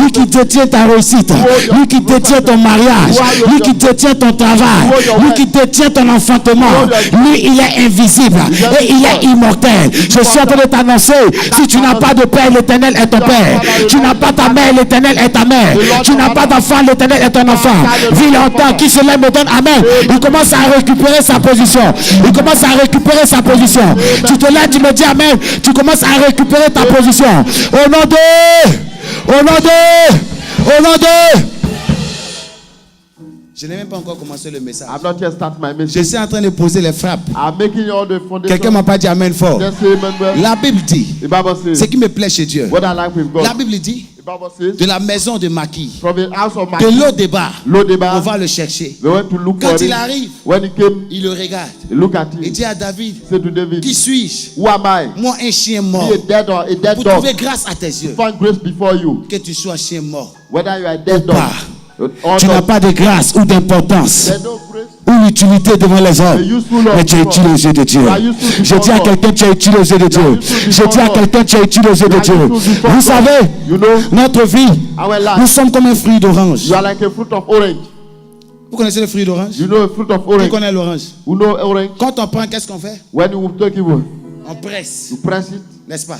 Lui qui détient ta réussite. Lui qui détient ton mariage. Lui qui détient ton travail. Lui qui détient ton enfantement. Lui, il est invisible. Et il est immortel. Je suis en train de t'annoncer. Si tu n'as pas de père, l'Éternel est ton père. Tu n'as pas ta mère, l'Éternel est ta mère. Tu n'as pas d'enfant, l'Éternel est ton enfant. Vis longtemps, qui se lève me donne amen. Il commence à récupérer sa position. Il commence à récupérer sa position. Tu te lèves, tu me dis amen. Tu commences à récupérer ta position. Au nom de, au nom de, au nom de. Je n'ai même pas encore commencé le message. I'm not yet starting my Je message. suis en train de poser les frappes. I'm making all the foundation. Quelqu'un m'a pas dit amen fort. Just say amen well. La Bible dit, The Bible ce says, qui me plaît chez Dieu. what I like with God. La Bible dit, The Bible says, de la maison de Maquis, from the house of de my l'eau débat, L'eau on débat, va le chercher. they went to look Quand for il him. arrive, When he came, il le regarde. he looked at Il him. dit à David, Said to David, qui suis-je? who am I? Moi, un chien Be mort. a dead Pour dog. trouver grâce à tes yeux. Find grace before you. Que tu sois chien mort. Whether you are a dead Ou dog pas. or Tu n'as not, pas de grâce ou d'importance there's no grace. ou d'utilité devant les hommes. Mais tu es utile aux yeux de Dieu. Je dis à quelqu'un, tu es utile aux yeux de Dieu. Je dis à quelqu'un, tu es utile aux yeux de Dieu. Vous savez, You know, notre vie, our nous life, sommes comme un fruit d'orange. you are like a fruit of orange. Vous connaissez le fruit d'orange? You know a fruit of Qui orange. connaît l'orange? You know orange. Quand on prend, qu'est-ce qu'on fait? When you take it, On presse, you press it. n'est-ce pas?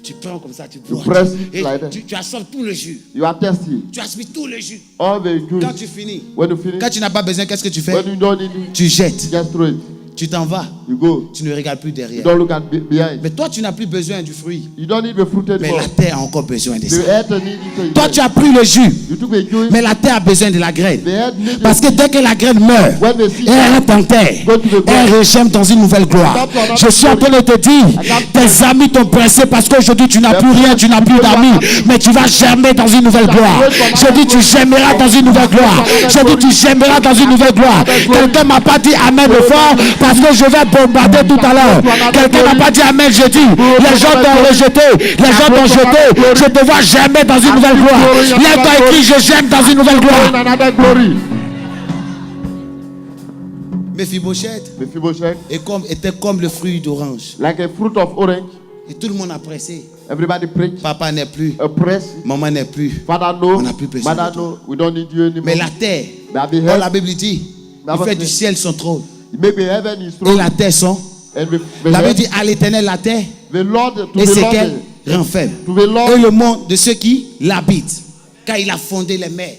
Tu prends comme ça, tu You bois. press it Et like that. tu absorbes tout le jus. You are thirsty. Tu aspires tout le jus. All the juice. Quand tu finis, When you finish, quand tu n'as pas besoin, qu'est-ce que tu fais? when you don't need it, Tu jettes. just throw it. Tu t'en vas. You go. Tu ne regardes plus You derrière. don't look at behind. Mais toi, tu n'as plus besoin du fruit. You don't need the fruit Mais anymore. la terre a encore besoin de ça. The earth need it. Toi, tu as pris le jus. You took the juice. Mais la terre a besoin de la graine. The earth needs Parce que dès que la graine meurt, when they see elle rentre en terre. Elle régime dans une nouvelle gloire. Je suis en train de te dire, tes amis t'ont pressé parce qu'aujourd'hui tu n'as plus rien, tu n'as plus d'amis. Mais tu vas germer dans une nouvelle gloire. Je dis, tu germeras dans une nouvelle gloire. Je dis, tu germeras dans une nouvelle gloire. Quelqu'un m'a pas dit amen de fort parce que je vais bombarder tout à l'heure. Quelqu'un m'a pas dit amen, je dis, les gens t'ont rejeté, les gens t'ont jeté. Je te vois germer dans une nouvelle gloire. Lève-toi et crie, je germe dans une nouvelle gloire. another glory. Mephibosheth Mephibosheth, était comme le fruit d'orange. like a fruit of orange. Et tout le monde a pressé. Everybody preach. Papa n'est plus, Oppress. maman n'est plus. Father no. On n'a plus besoin Mother de toi. no. We don't need you anymore. Mais la terre, But the quand la heaven, Bible dit, il fait du ciel son trône make the heaven his et throne. la terre son. And the La Bible heaven, dit à l'Éternel la terre the Lord to et the c'est Lord. qu'elle rend faible. To the Lord. Et le monde de ceux qui l'habitent, car il a fondé les mers.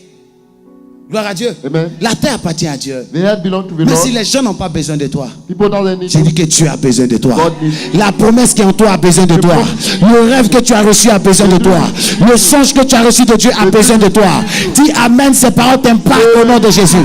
Gloire à Dieu. Amen. La terre appartient à Dieu. The earth belongs to the Mais Lord. si les gens n'ont pas besoin de toi, People don't need j'ai you. dit que tu as besoin de toi. God needs you. La promesse qui est en toi a besoin de toi. Le rêve que tu as reçu a besoin de toi. Le songe que tu as reçu de Dieu a besoin de toi. Dis amen, ces paroles t'impactent au nom de Jésus.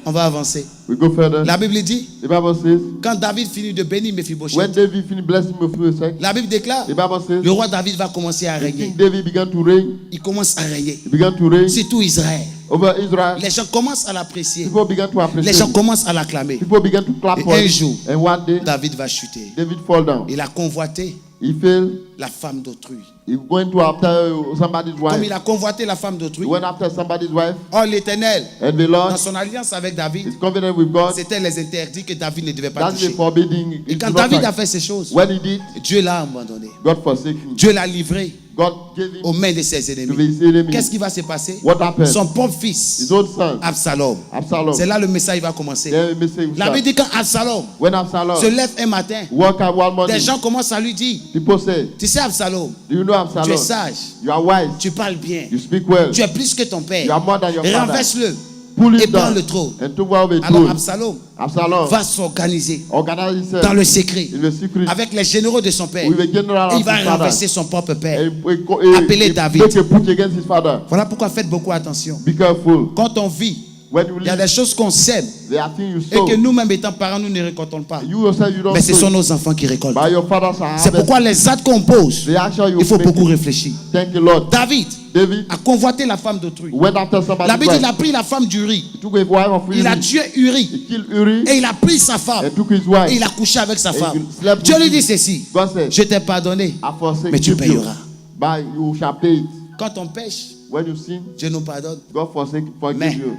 On va avancer. We go further. La Bible dit, The Bible says, quand David finit de bénir when Mephibosheth, David finished blessing Mephibosheth, la Bible déclare, the Bible says, le roi David va commencer à régner. King David began to reign. Il commence à régner. He began to reign C'est tout Israël. over Israel. Les gens commencent à l'apprécier. People began to Les appreciate. gens commencent à l'acclamer. People began to clap Et for un him. jour, And one day, David va chuter. David fall down. Il a convoité He fell. la femme d'autrui. He went to after somebody's Comme wife. il a convoité la femme d'autrui, He went after somebody's wife. oh l'Éternel, And the Lord dans son alliance avec David, is covenant with God. c'était les interdits que David ne devait pas That's the toucher. forbidding. Et It's quand not David a right. fait ces choses, When he did, Dieu l'a abandonné. God forsake him. Dieu l'a livré God gave him aux mains de ses to ennemis. his enemy. Qu'est-ce qui va se passer? What happened? Son propre fils, His own son, Absalom. Absalom. C'est là le message va commencer. Then we say, La Bible dit quand Absalom when Absalom se lève un matin, woke up one morning, des gens commencent à lui dire, people say, tu sais Absalom, do you know tu es Absalom? sage, You are wise. tu parles bien, You speak well. tu es plus que ton père. You are more than your father. Renverse-le. pull et it prend down le trône. and took over the Alors throne. Absalom Absalom va s'organiser organized himself dans le secret in the secret avec les généraux de son père. with the general Et il of va his father. renverser son propre père. And Appelez David. make a put against his father. Voilà pourquoi faites beaucoup attention. Be careful. Quand on vit, When you il y a live, des choses qu'on sème there are things you et sow. que nous-mêmes étant parents, nous ne récoltons pas. You yourself, you don't Mais ce sow sont it. nos enfants qui récoltent. By your father's harvest. C'est pourquoi les actes qu'on pose, The action you il faut make beaucoup it. réfléchir. Thank you, Lord. David David a convoité la femme d'autrui. went after somebody. La Bible dit, il a pris la femme d'Uri. He took a wife of Il a Uri. tué Uri. He killed Uri Et il a pris sa femme. and took his wife. Et il a couché avec sa And femme. he slept Dieu with lui dit him. ceci. God said, Je t'ai pardonné, I forsake mais tu you, payeras. but you shall pay it. Quand on pêche, When you sin, Dieu nous pardonne. God forgive Mais- you.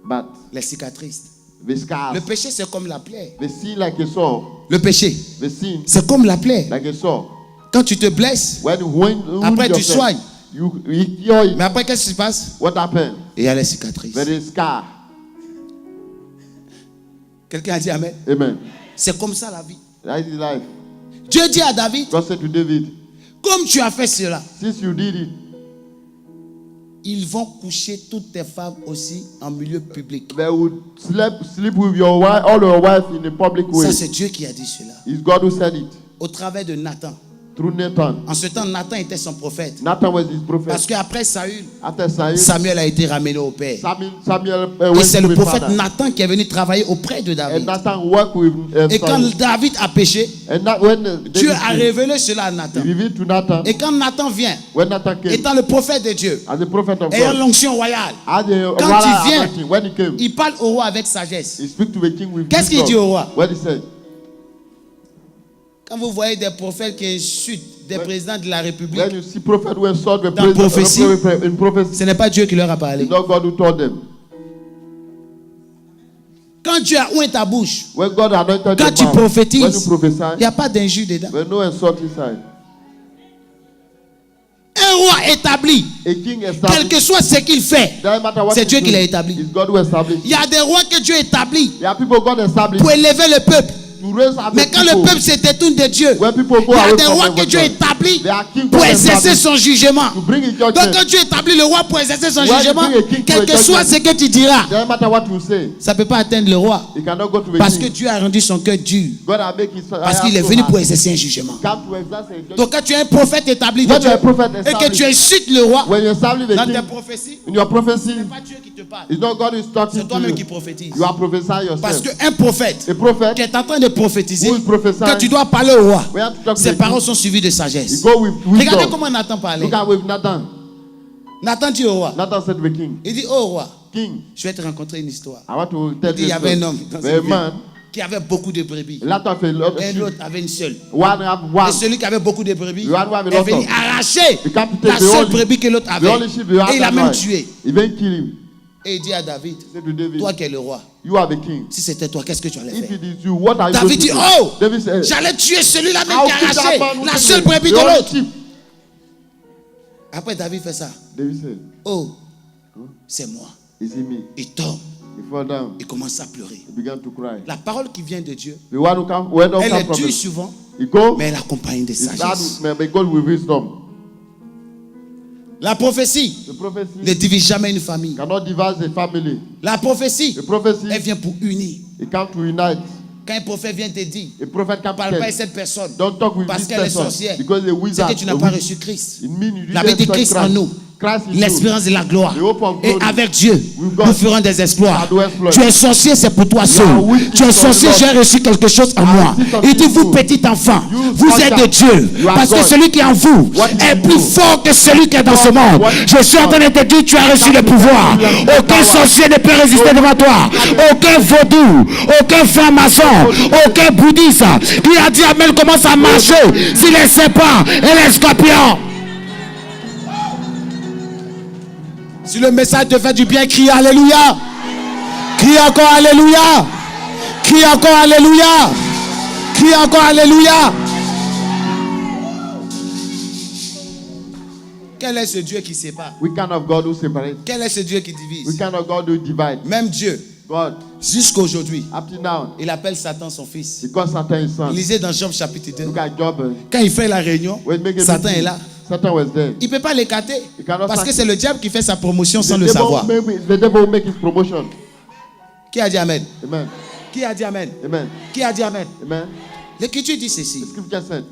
But Les cicatrices. the scars, Le péché, c'est comme la plaie. the sin like a sore, Le péché, the sin c'est comme la plaie. like a sore. Quand tu te blesses, When you wound après tu yourself, soignes. you cure it. Mais après, qu'est-ce qui se passe? What happened? Et il y a les cicatrices. There is scar. Quelqu'un a dit Amen. Amen. C'est comme ça la vie. That is life. Dieu dit à David, God said to David, comme tu as fait cela, since you did it, ils vont coucher toutes tes femmes aussi en milieu public. they would sleep with your wife, all your wife in a public way. Ça, c'est Dieu qui a dit cela. It's God who said it Au travers de Nathan. through Nathan. En ce temps, Nathan était son prophète. Nathan was his prophet. Parce qu'après Saül, After Samuel, Samuel a été ramené au père. Samuel Et went c'est to le his prophète father. Nathan qui est venu travailler auprès de And David. Nathan worked with Et quand Samuel. David a péché, And when Dieu David a came, révélé cela à he Nathan. revealed to Nathan. Et quand Nathan vient, When Nathan came, étant le prophète de Dieu, as a prophet of ayant God, l'onction royale, as a Quand royal il vient, anointing, when he came, il parle au roi avec sagesse. he speak to the king with Qu'est-ce qu'il wisdom. dit au roi? What he said? Quand vous voyez des prophètes qui insultent des présidents de la République, When you see prophet who insult the Dans prophétie, in prophecy, ce n'est pas Dieu qui leur a parlé. it's not God who told them. Quand Dieu a oint ta bouche, When God anointed quand your tu mouth, when you prophétises, il prophesy, n'y a pas d'injure dedans. when no insult inside. Un roi établi, A king quel established, que soit ce qu'il fait, doesn't matter what c'est he Dieu qui do, l'a établi. it's God who established. Il y a des rois que Dieu établit There are people God established pour élever le peuple. to raise up Mais the quand le people. peuple se détourne de Dieu, When people go il y a away des from rois the que Dieu God, établit there are kings pour God exercer established son jugement. to bring in Donc judgment. quand Dieu établit le roi pour exercer son When you jugement, bring a king to quel a que soit judgment, ce que tu diras, Doesn't matter what you say, ça ne peut pas atteindre le roi. he cannot go to the Parce que king. Dieu a rendu son cœur dur. God has made his Parce qu'il est venu pour exercer un jugement. come to exercise a judgment. Donc quand tu es un prophète établi de When you Dieu are a prophet et que established, tu insultes le roi when you establish the dans tes king prophéties, in your prophecy, ce n'est pas Dieu qui te parle. it's not God who is talking C'est to toi-même you. qui prophétises. You are prophesying Parce yourself. qu'un prophète A prophet, qui est en train de prophétiser, who is prophesying, quand tu dois parler au roi, we have to talk to ses the paroles king. sont suivies de You sagesse. go with Regardez wisdom. comment Nathan parlait. Look at with Nathan. Nathan dit au roi, Nathan said to the king, il dit, oh roi, King, je vais te raconter une histoire. I want to tell Il dit, you il y avait un story. homme dans There une a ville man, qui avait beaucoup de brebis. a lot of a lot of Et sheep. l'autre avait une seule. One have one. Et celui qui avait beaucoup de brebis You had one with est lot venu of- arracher The captain la the seule only- brebis que l'autre The avait. only sheep you have Et il a that même night. tué. He then kill him. Et il dit à David, Say to David, toi qui es le roi, you are the king. si c'était toi, qu'est-ce que tu allais If faire? it is you, what are you David going dit, to do? oh, David said, j'allais tuer celui-là même I'll qui a kill that arraché man who la took seule the brebis de only l'autre. sheep. Après David fait ça. David said, Oh, c'est moi. is it me? Il tombe, He fall down. il commence à pleurer. He began to cry. La parole qui vient de Dieu, The one who come, when don't elle come est from dure him. souvent, He go, mais elle accompagne de he start sagesse. with God with wisdom. La prophétie The prophecy ne divise jamais une famille. cannot divide the family. La prophétie, The prophecy, elle vient pour unir. it come to unite. Quand un prophète vient te dire, A prophet ne can parle pas avec tell. cette personne Don't talk with parce this qu'elle est person sorcière. because the C'est wizard. que tu n'as pas reçu Christ. It means you La didn't vie de accept Christ en nous, Christ in you. l'espérance de la gloire. The hope of Et glory. avec Dieu, With God, nous ferons des exploits. shall do exploits. Tu es sorcier, c'est pour toi seul. witches Tu es of sorcier, the Lord. j'ai reçu quelque chose en moi. see something Il dit, vous good. petit enfant, You vous son êtes de child. Dieu. You are Parce que God. celui qui est en vous What is est in plus you? fort que celui qui est dans ce monde. What is Je suis en train de te dire, tu as reçu le pouvoir. Aucun sorcier ne peut résister devant toi. Aucun vaudou, aucun franc-maçon, aucun bouddhiste qui a dit Amen commence à marcher. Si les serpents et les scorpions. Si le message te fait du bien, crie Alléluia. Crie encore Alléluia. Crie encore Alléluia. Crie encore Alléluia. Quel est ce Dieu qui sépare? We kind of God who separate. Quel est ce Dieu qui We divise? kind of God who divide. Même Dieu, God, jusqu'aujourd'hui, up to now, il appelle Satan son fils. because Satan is son. Lisez dans Job chapitre 2. Look at Job. Quand il fait la réunion, When make a Satan meeting, est là. Satan was dead. Il ne peut pas l'écarter. He cannot Parce que sack c'est le diable qui fait sa promotion sans The le savoir. devil will make his promotion. Qui a dit Amen? Amen. Qui a dit Amen? Amen. Qui a dit Amen? Amen. L'Écriture dit ceci. The scripture said,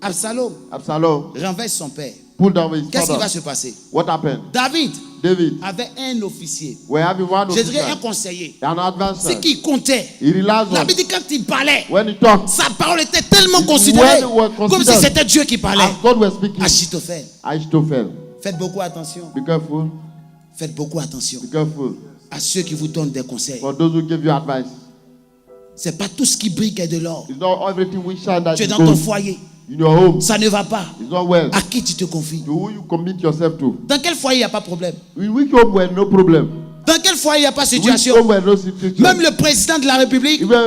Absalom Absalom renverse son père. pulled down his Qu'est-ce qui va father. se passer? What happened? David David, avait un officier. we're having one Je dirais un officer, conseiller. an advisor. C'est qui comptait. He relies La on. Bible dit quand il parlait, When he talks, sa parole était tellement His considérée word was comme si considered c'était Dieu qui parlait. as God was speaking, Achitophel. Ahithophel. Faites beaucoup attention. Be careful. Faites beaucoup attention Be careful. à ceux qui vous donnent des conseils. For those who give you advice, C'est pas tout ce qui brille qui est de l'or. it's not everything we shine that Tu es is dans ton gold. foyer. In your home, Ça ne va pas. it's not well. À qui tu te confies? To who you commit yourself to. Dans quel foyer il n'y a pas de problème? In which home where no problem. Dans quel foyer il n'y a pas de Which situation? home where no situation. Même le président de la République, Even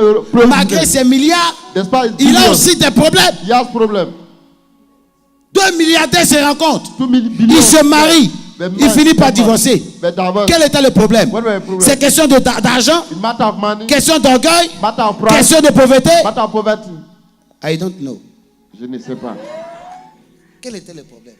malgré president, ses milliards, despite his il a billions, aussi des problèmes. he has problem. 2 milliardaires se rencontrent. 2 billions. Ils se marient. But Il man- finit par but divorcer. but divorce. Quel était le problème? What was the problem? C'est question d'argent, It matter of money, question d'orgueil, matter of pride, question de pauvreté. matter of poverty. I don't know. Je ne sais pas. Quel était le problème?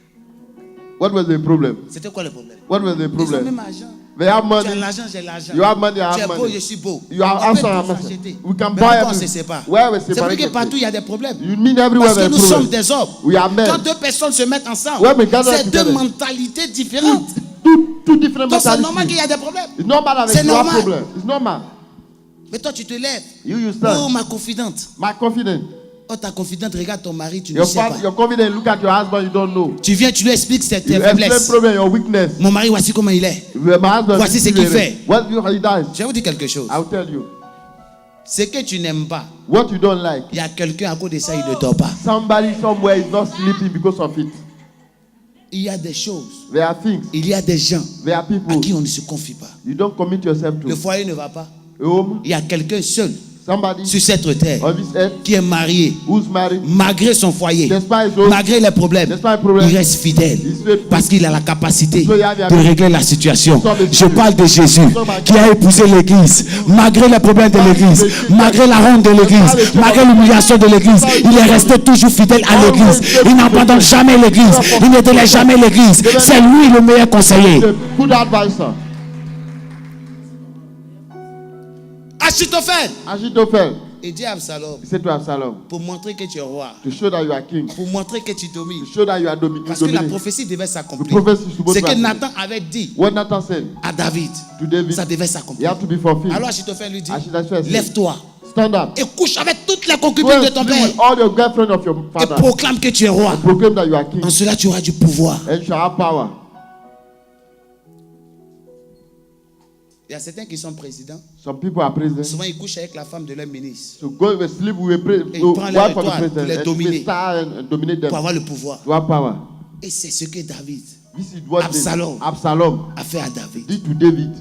What was the problem? C'était quoi le problème? What was the Ils ont problem? même argent. They have Tu as money. l'argent, j'ai l'argent. You have money, I Tu es have beau, je money. suis beau. You are On peut awesome, tout I'm s'acheter. We can Mais buy pourquoi on ne se everything. sépare? Where we C'est pour que separate. partout il y a des problèmes. You mean everywhere Parce que there's nous sommes problem. des hommes. We are men. Quand deux personnes se mettent ensemble, Ouais, mais gather c'est deux together. mentalités différentes. Two different Donc c'est normal qu'il mentalities. y a des problèmes. It's normal that C'est there's no normal. problem. It's normal. Mais toi tu te lèves. You Oh stand. ma confidente. My confidence. Oh ta confidente regarde ton mari, tu ne Your sais pas. father, your confidence. Look at your husband. You don't know. Tu viens, tu lui expliques tes You explain faiblesses. problem, your weakness. Mon mari, voici comment il est. My husband. Voici ce qu'il fait. What he does. Je vais vous dire quelque chose. I'll tell you. Ce que tu n'aimes pas, What you don't like. il y a quelqu'un à cause de ça, il ne dort pas. Somebody somewhere is not sleeping because of it. Il y a des choses, There are things. il y a des gens There are à people qui on ne se confie pas. you don't commit yourself Le to. foyer ne va pas. Home. Il y a quelqu'un seul Somebody sur cette terre on this earth qui est marié, who's married. malgré son foyer, Despite his own. malgré les problèmes, Despite problem. il reste fidèle He's faithful. parce qu'il a la capacité So, yeah, de régler la situation. So, Je parle de Jésus qui a épousé l'église, malgré les problèmes de l'église, malgré la honte de l'église, malgré l'humiliation de l'église, il est resté toujours fidèle à l'église. Il n'abandonne jamais l'église, il ne délaisse jamais l'église. C'est lui le meilleur conseiller. The good advisor. Achitophel, Ahithophel. et dit à Absalom, He said to Absalom, pour montrer que tu es roi, to show that you are king, pour montrer que tu domines. to show that you are Parce que la dominating. prophétie devait The s'accomplir. prophecy is supposed Ce to que happen. Nathan avait dit What Nathan said à David, to David, ça devait it s'accomplir. have to be fulfilled. Alors Achitophel lui dit, Ahithophel said, lève-toi stand up. et couche avec toutes les Go concubines and de ton sleep père with all your girlfriends of your et father. proclame que tu es roi. Proclaim that you are king. En cela, tu auras du pouvoir. And you shall have power. Il y a certains qui sont présidents. Some people are president. Souvent, ils couchent avec la femme de leur ministre So go and sleep with a Et il prend leur wife of the étoile president pour les and dominer. be star and dominate pour them. avoir le pouvoir. To have power. Et c'est ce que David This is what Absalom a fait à David. did to David.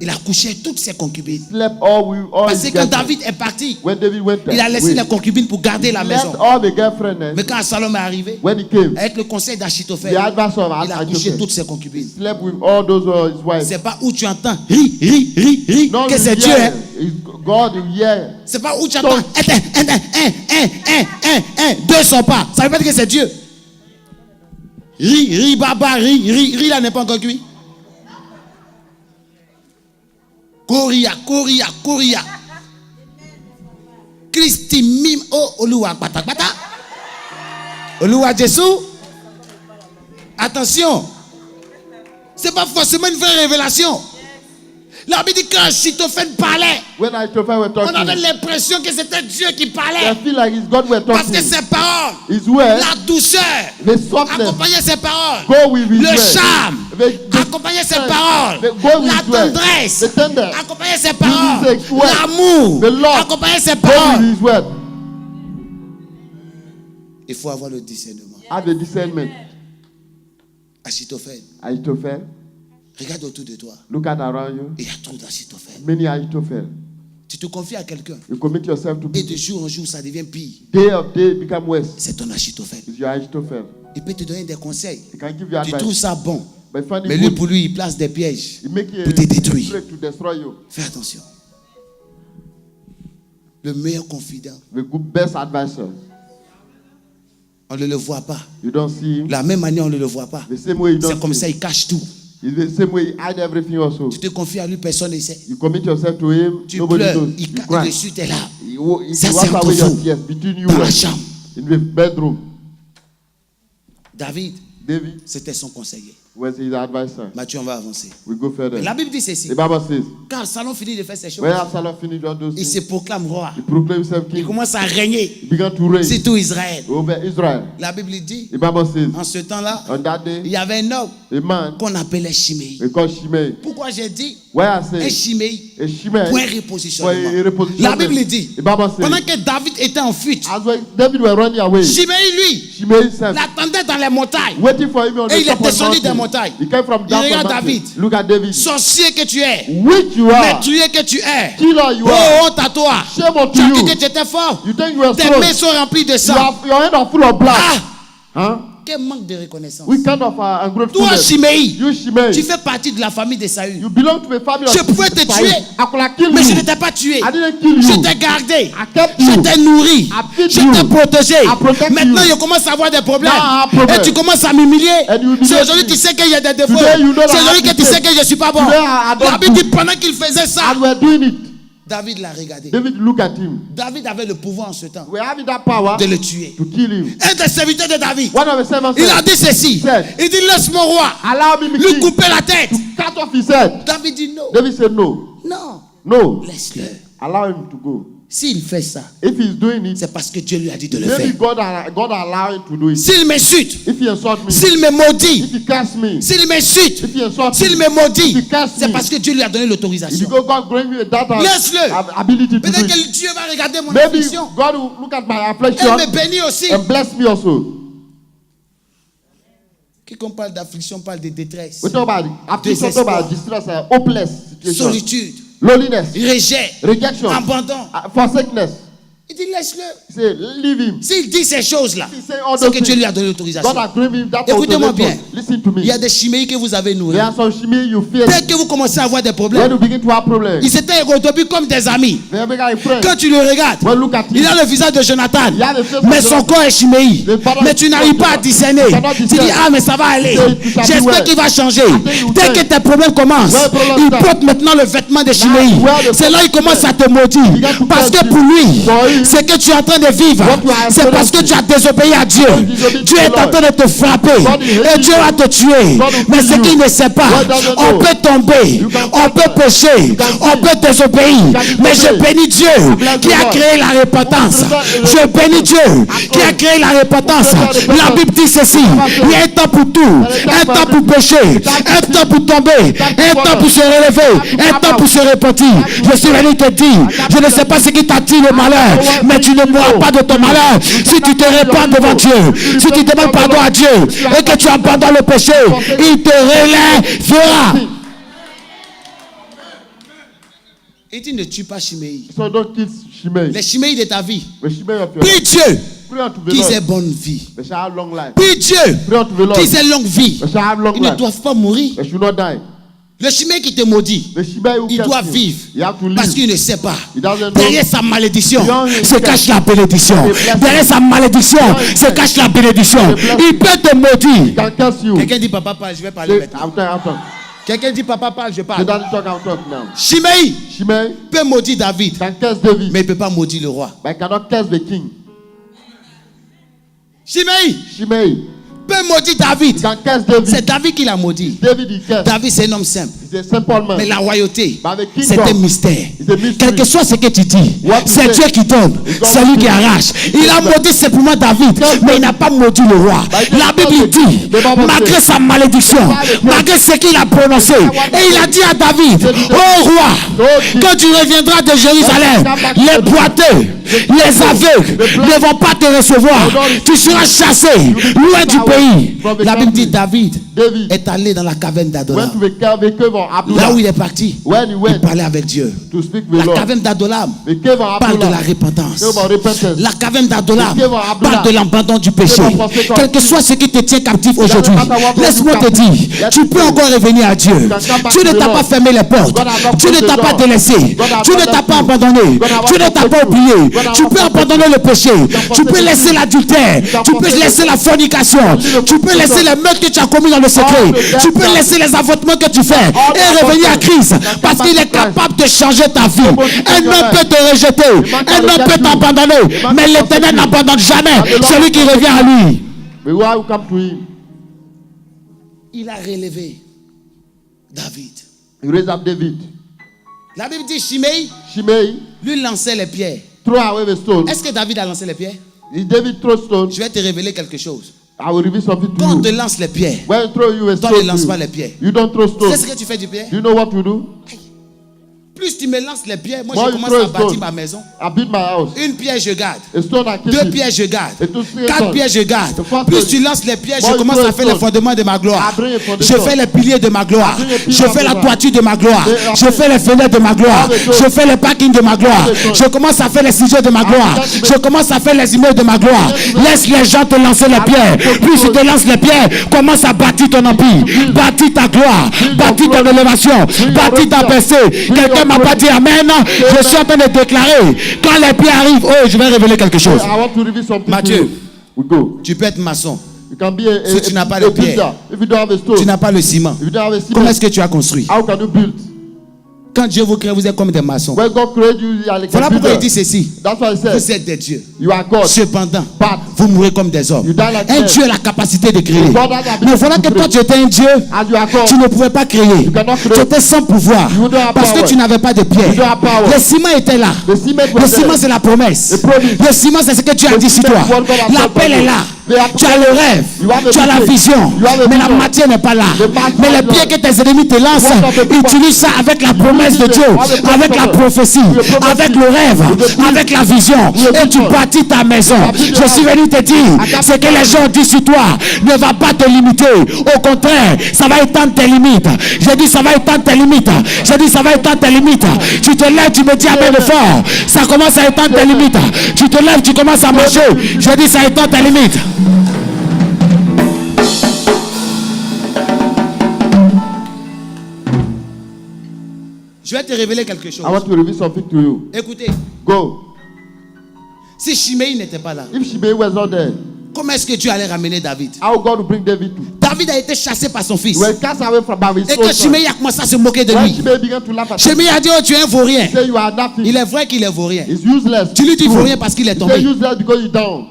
Il a couché avec toutes ses concubines. Slept all Parce his que quand girlfriends. David est parti, When David went there, il a laissé les concubines pour garder la maison. left all the girlfriends. Mais quand Absalom est arrivé, When he came, avec le conseil d'Achitophel, the advice of il a couché Ahithophel, toutes ses concubines. slept with all those his wives. C'est pas où tu entends ri, Non, que c'est you Dieu. hear, Hein. it's God, you hear. C'est pas où tu entends deux sont pas. Ça veut pas dire que c'est Dieu. Ri, baba, ri là n'est pas encore cuit. Koria. Christi mim o Oluwa bata. Oluwa Jésus. Attention. C'est pas forcément une vraie révélation. La Bible dit quand Achitophel parlait, When Ahithophel were on talking, avait l'impression que c'était Dieu qui I parlait. feel like it's God were Parce que talking. ses paroles, His word, la douceur, the softness, accompagnait ses paroles. go with his Le word. charme, The accompagnait ses strength, paroles. go with La his word. tendresse, The tender, accompagnait ses paroles. his word. L'amour, The love, accompagnait ses go with paroles. his word. Il faut avoir le discernement. Have the discernment. Achitophel, Ahithophel, regarde autour de toi. look at around you. Il y a trop d'Achitophel. Many Ahithophel. Tu te confies à quelqu'un. You commit yourself to Et people. de jour en jour, ça devient pire. Day of day become worse. C'est ton Achitophel. It's your Ahithophel. Il peut te donner des conseils. He can give you Tu trouves advice. ça bon. But find Mais it lui, good. pour lui, il place des pièges He make you pour te détruire. trick to destroy you. Fais attention. Le meilleur confident, The good best advisor. On ne le voit pas. You don't see him. La même manière, on ne le voit pas. The same way you C'est don't comme see ça, him. il cache tout. It's the same way you hide everything also. Tu te confies à lui, personne ne sait. You commit yourself to him, Tu nobody pleures, knows. il You cache cry. dessus, t'es là. He Ça, wipes c'est entre away your vous, tears between you dans la and chambre. in the bedroom. David, David c'était son conseiller. was his advisor. Mathieu, on va avancer. We go further. La Bible dit ceci. The Bible says, Quand Absalom finit de faire ces choses, when Absalom finished all those il se things, proclame roi. he proclaimed himself Il king. commence à régner He began to reign sur tout Israël. over Israel. La Bible dit, The Bible says, en ce temps-là, on that il day, y avait un homme a man qu'on appelait Chiméi. called Shimei. Pourquoi j'ai dit Why I un say Chiméi? a Shimei Point for repositionnement. a repositionnement. La Bible dit, The Bible pendant says, que David était en fuite, as when David were running away, Chiméi, lui, Shimei himself l'attendait dans les montagnes. waiting for him on Et the il est top of the descendu des mountain. montagnes. He came from Il down from regarde mountain. David. Look at David. Sorcier que tu es, Which you are, meurtrier que tu es, killer you oh are. honte à toi. Shame unto Tu as you. cru que tu étais fort. You think you are Tes strong. mains sont remplies de You sang. have, your hands are full of blood. Ah, Huh? quel manque de reconnaissance. We kind of Toi, ungratefulness. Chiméi, You Shimei, tu fais partie de la famille de Saül. you belong to a family Je of pouvais te Saul. tuer, I could have killed mais je you. ne t'ai pas tué. I didn't kill Je you. t'ai gardé. I kept Je you. t'ai nourri. I feed Je you. t'ai protégé. I protect Maintenant, you. je commence à avoir des problèmes. Now I have problem. Et tu commences à m'humilier. And you humiliate C'est aujourd'hui me. que tu sais qu'il y a des défauts. Today you know that C'est I aujourd'hui que have tu sais mistakes. que je ne suis pas bon. Today I don't La Bible do. dit pendant qu'il faisait ça, And we're doing it. David l'a regardé. David, look at him. David avait le pouvoir en ce temps We're having that power de le tuer. to kill him. Un des serviteurs de David, One of the servants il a said, dit ceci. said, Il dit laisse mon roi allow me to lui kill, couper la tête. cut off his head. David dit non. David said, no, Non, no, laisse-le. allow him to go. S'il fait ça, If he's doing it, c'est parce que Dieu lui a dit de le faire. maybe God allow him to do it. S'il m'insulte, If he insult me, s'il me maudit, if he curse me, s'il m'insulte, if he insult s'il me, me maudit, if he curse c'est me, parce que Dieu lui a donné if l'autorisation. you go, God grant me that Laisse-le. ability to do Peut-être it. que Dieu va regarder mon Maybe affliction. God will look at my Elle affliction me bénit aussi. and bless me also. Quiconque parle d'affliction parle de détresse, We talk about affliction, talk about distress, hopeless situation, solitude, loneliness, rejet, rejection, abandon. forsakeness. Il dit laisse-le. Say, leave him. S'il dit ces choses-là, He say all c'est those que Dieu things. lui a donné l'autorisation. God has given him that Écoutez-moi authorization. bien. Listen to me. Il y a des chiméis que vous avez nourris. There are some shimi you fear. Dès que vous commencez à avoir des When problèmes, you begin to have problems, ils s'étaient au début comme des amis. they become a friend. Quand tu le regardes, Well, look at il him. a le visage de Jonathan, Il a le face mais de son Jonathan. corps est chiméi. Le parent Mais est tu n'arrives pas à discerner. Tu cannot Tu dis, discern. ah, mais ça va aller. Tu t'habilles, J'espère ouais. qu'il va changer. you Dès que change. tes problèmes commencent, Ouais, problème il start. porte maintenant le vêtement de chiméi. wear the C'est là qu'il costume. commence à te maudire. Began to Parce curse que you. pour lui, For him, c'est que tu es en train de vivre. what you are C'est parce que tu as désobéi à Dieu. disobeyed Dieu to est the en train de te frapper. God is Et hating Dieu you. va te tuer. God will Mais kill ce you. qu'il ne sait pas, God doesn't on know. peut tomber, You can on peut fall. pécher, can on sin. peut désobéir. can Mais je disobey. bénis Dieu bless qui the a Lord. créé la repentance. Je bénis Dieu qui a créé la repentance. La Bible dit ceci, il y a un temps pour tout, un temps pour pécher, un temps pour tomber, un temps pour se relever, un temps pour se repentir. Je suis venu te dire, je ne sais pas ce qui t'attire le malheur, mais tu ne mourras pas de ton malheur. Si tu te répands devant Dieu, si tu demandes pardon à Dieu et que tu abandonnes le péché, il te relèvera. Il dit ne tue pas Chiméi. So don't kill Shimei. Les Chiméi de ta vie. The Shimei of your Prie life. Dieu Pray unto the qu'ils Lord. aient bonne vie. They shall have long life. Prie Dieu Pray unto the Lord. qu'ils aient longue vie. They shall have long Ils ne life. doivent pas mourir. They should not die. Le Chiméi qui te maudit, The Shimei who il curse doit you, vivre you have to live. parce qu'il ne sait pas. He doesn't know. Derrière sa malédiction Beyond his se cache la bénédiction. blessing. Derrière sa malédiction se cache la bénédiction. blessing. Il peut te He maudire. can curse you. Quelqu'un dit papa parle, je vais parler Say, maintenant. I'm talk. Quelqu'un dit papa parle, je Say, parle. daddy talk, I'm talk now. Chiméi Shimei peut maudire David, can curse David, mais il ne peut pas maudire le roi. but cannot curse the king. Chiméi Shimei peut maudire David. can curse David. C'est David qui l'a maudit. David he cursed. David c'est un homme simple. He's a simple man. Mais la royauté, But the c'est un kingdom mystère. is a mystery. Quel que soit ce que tu dis, What you c'est say Dieu qui donne, is God c'est lui who qui gives. arrache. Il a maudit simplement David, mais il n'a pas maudit le roi. But La Bible dit, malgré sa malédiction, malgré ce qu'il a prononcé, et il a dit à David, ô roi, quand tu reviendras de Jérusalem, les boiteux, les aveugles ne vont pas te recevoir. Tu seras chassé loin du pays. La Bible dit, David David est allé dans la caverne went d'Adonam. to the cave of of Abdullah. Là où il est parti, When he il went parlait avec Dieu. to speak with La Lord, caverne d'Adolam the cave of parle de la Abdullah repentance. cave of repentance. La caverne d'Adolam The cave of Abdullah parle de l'abandon du péché. cave of forsaken. Quel que soit ce qui te tient captif aujourd'hui, matter what laisse-moi you te dire, tu peux encore revenir à Dieu. can come back Dieu to ne the t'a Lord. pas fermé les portes. God has not Dieu ne closed t'a the pas door. délaissé. God has Dieu ne not t'a left pas you. abandonné. God has Dieu ne not t'a pas forsaken you. oublié. God has Tu not peux forsaken abandonner le péché. Tu peux forsaken laisser you. l'adultère. can Tu peux forsaken laisser you. la fornication. Tu peux laisser les meurtres que tu as commis dans le secret. All the Tu peux death laisser les avortements que tu fais All et the revenir à abortions. Christ. Can Parce come qu'il back est to Christ. capable de changer ta vie. Able to change Un your homme life. peut te rejeter. man Un can homme reject peut you. t'abandonner. man Mais can l'Éternel forsake you. n'abandonne jamais And the Lord celui qui will revient à lui. But why you come to him? Il a relevé David. He raised up David. La Bible dit Shimei Shimei lui lançait les pierres. throw away the stone. Est-ce que David a lancé les pierres? If David throw stone, Je vais te révéler quelque chose. I will reveal something to Quand on te you. lance les pierres, When you throw you a toi stone, ne lances to pas you, les pierres. you don't throw Tu stone. sais ce que tu fais du pierre? Do you know what you do? Plus tu me lances les pierres, moi More je you commence throw à a bâtir stone. ma maison. I build my house. Une pierre je garde. A stone I keep 2 it. pierres je garde. Et tout ce qui est 4 stone. pierres je garde. The first Plus stone. tu lances les pierres, More je you commence throw à a faire les stone. fondements de ma gloire. I bring a Je foundation. fais les piliers de ma gloire. I bring a pillar Je of fais la my toiture de ma gloire. They- Je fais les fenêtres de ma gloire. Have a stone. Je fais les parkings de ma gloire. Have a stone. Je commence à faire les sujets de ma gloire. have to Je commence à faire les immeubles de ma gloire. Laisse les gens te lancer les pierres. Plus tu te lances les pierres, commence à bâtir ton empire. Bâtis ta gloire. Bâtis ton élévation. Bâtis ta percée. Quelqu'un m'a pas dit amen. Je suis en train de déclarer. Quand les pierres arrivent, oh, je vais révéler quelque chose. I want to reveal something Mathieu. to you. We go. Tu peux être maçon. You can be a, Si tu n'as pas a de builder. pierre. If you don't have a stone, Tu n'as pas le ciment. if you don't have a Comment cement, est-ce que tu as construit? how can you build? Quand Dieu vous crée, vous êtes comme des maçons. When God created you, you are like Voilà a pourquoi il builder. dit ceci. That's why I Vous said, êtes des dieux. you are God. Cependant, But vous mourrez comme des hommes. You die like Un men. Dieu a la capacité de créer. God has the ability Mais voilà to que toi create. tu étais un Dieu. as you are God, Tu ne pouvais pas créer. cannot create. Tu étais sans pouvoir. You don't have Parce que power. tu n'avais pas de You don't pierre. have power. Le ciment était là. The cement was Le ciment there. c'est la promesse. The promise. Le ciment c'est ce que tu as The dit sur cement toi. is what God has L'appel said est for là. you. The Tu as le rêve. You have a Tu as la vision. You have a Mais la vision. matière n'est pas là. The matter Mais les is pierres not. que tes ennemis te lancent, What of the people? utilise ça avec la promesse de use it. Dieu, Have a promise avec la of God. prophétie, With a prophecy. avec le rêve, With a avec la vision. With a Et tu vision. bâtis ta maison. have built Je your suis house. venu te dire, I ce que les gens disent sur toi ne va pas te limiter. Au contraire, ça va étendre tes limites. J'ai dit, ça va étendre tes limites. J'ai dit, ça va étendre tes limites. Tu te lèves, tu me dis amen de fort. Ça commence à étendre tes limites. Tu te lèves, tu commences à marcher. J'ai dit, ça étend tes limites. Je vais te révéler quelque chose. I want to reveal something to you. Écoutez, Go. si Shimei n'était pas là, If Shimei was not there, comment est-ce que Dieu allait ramener David? how God will bring David to? David a été chassé par son fils. He was cast away from by his Et own quand son. Shimei a commencé à se moquer de When lui, Shimei began to laugh at him, Shimei a dit, oh, tu es un vaurien. say you are nothing. Il est vrai qu'il est vaurien. It's useless. Tu lui dis True. vaurien parce qu'il est He say tombé. useless because you're down.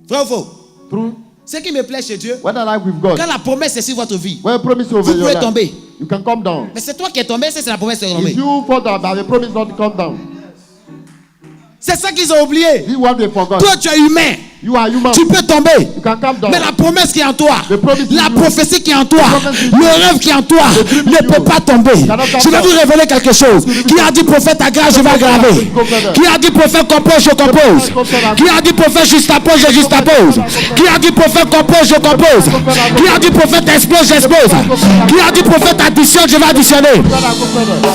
Vrai ou faux? True. Ce qui me plaît chez Dieu, When I like with God, quand la promesse est sur votre vie, when a promise over vous your pouvez life, tomber. you can come down. Mais c'est toi qui es tombé, c'est la promesse qui est tombée. If you fall down, but the promise not to come down. C'est ça qu'ils ont oublié. This is what they forgot. Toi, tu es humain. You are human. Tu peux tomber. You can come down. Mais la promesse qui est en toi, The promise in la you. prophétie qui est en toi, The promise in le you. rêve qui est en toi The dream in ne you. peut pas tomber. Cannot come Je vais down. vous révéler quelque chose. Qui a dit prophète aggrave, je vais aggraver. Qui a dit prophète compose, je compose. Qui a dit prophète justapose, je justapose. Qui a dit prophète compose, je compose. Qui a dit prophète explose, j'explose. Qui a dit prophète additionne, je vais additionner. God, I go further.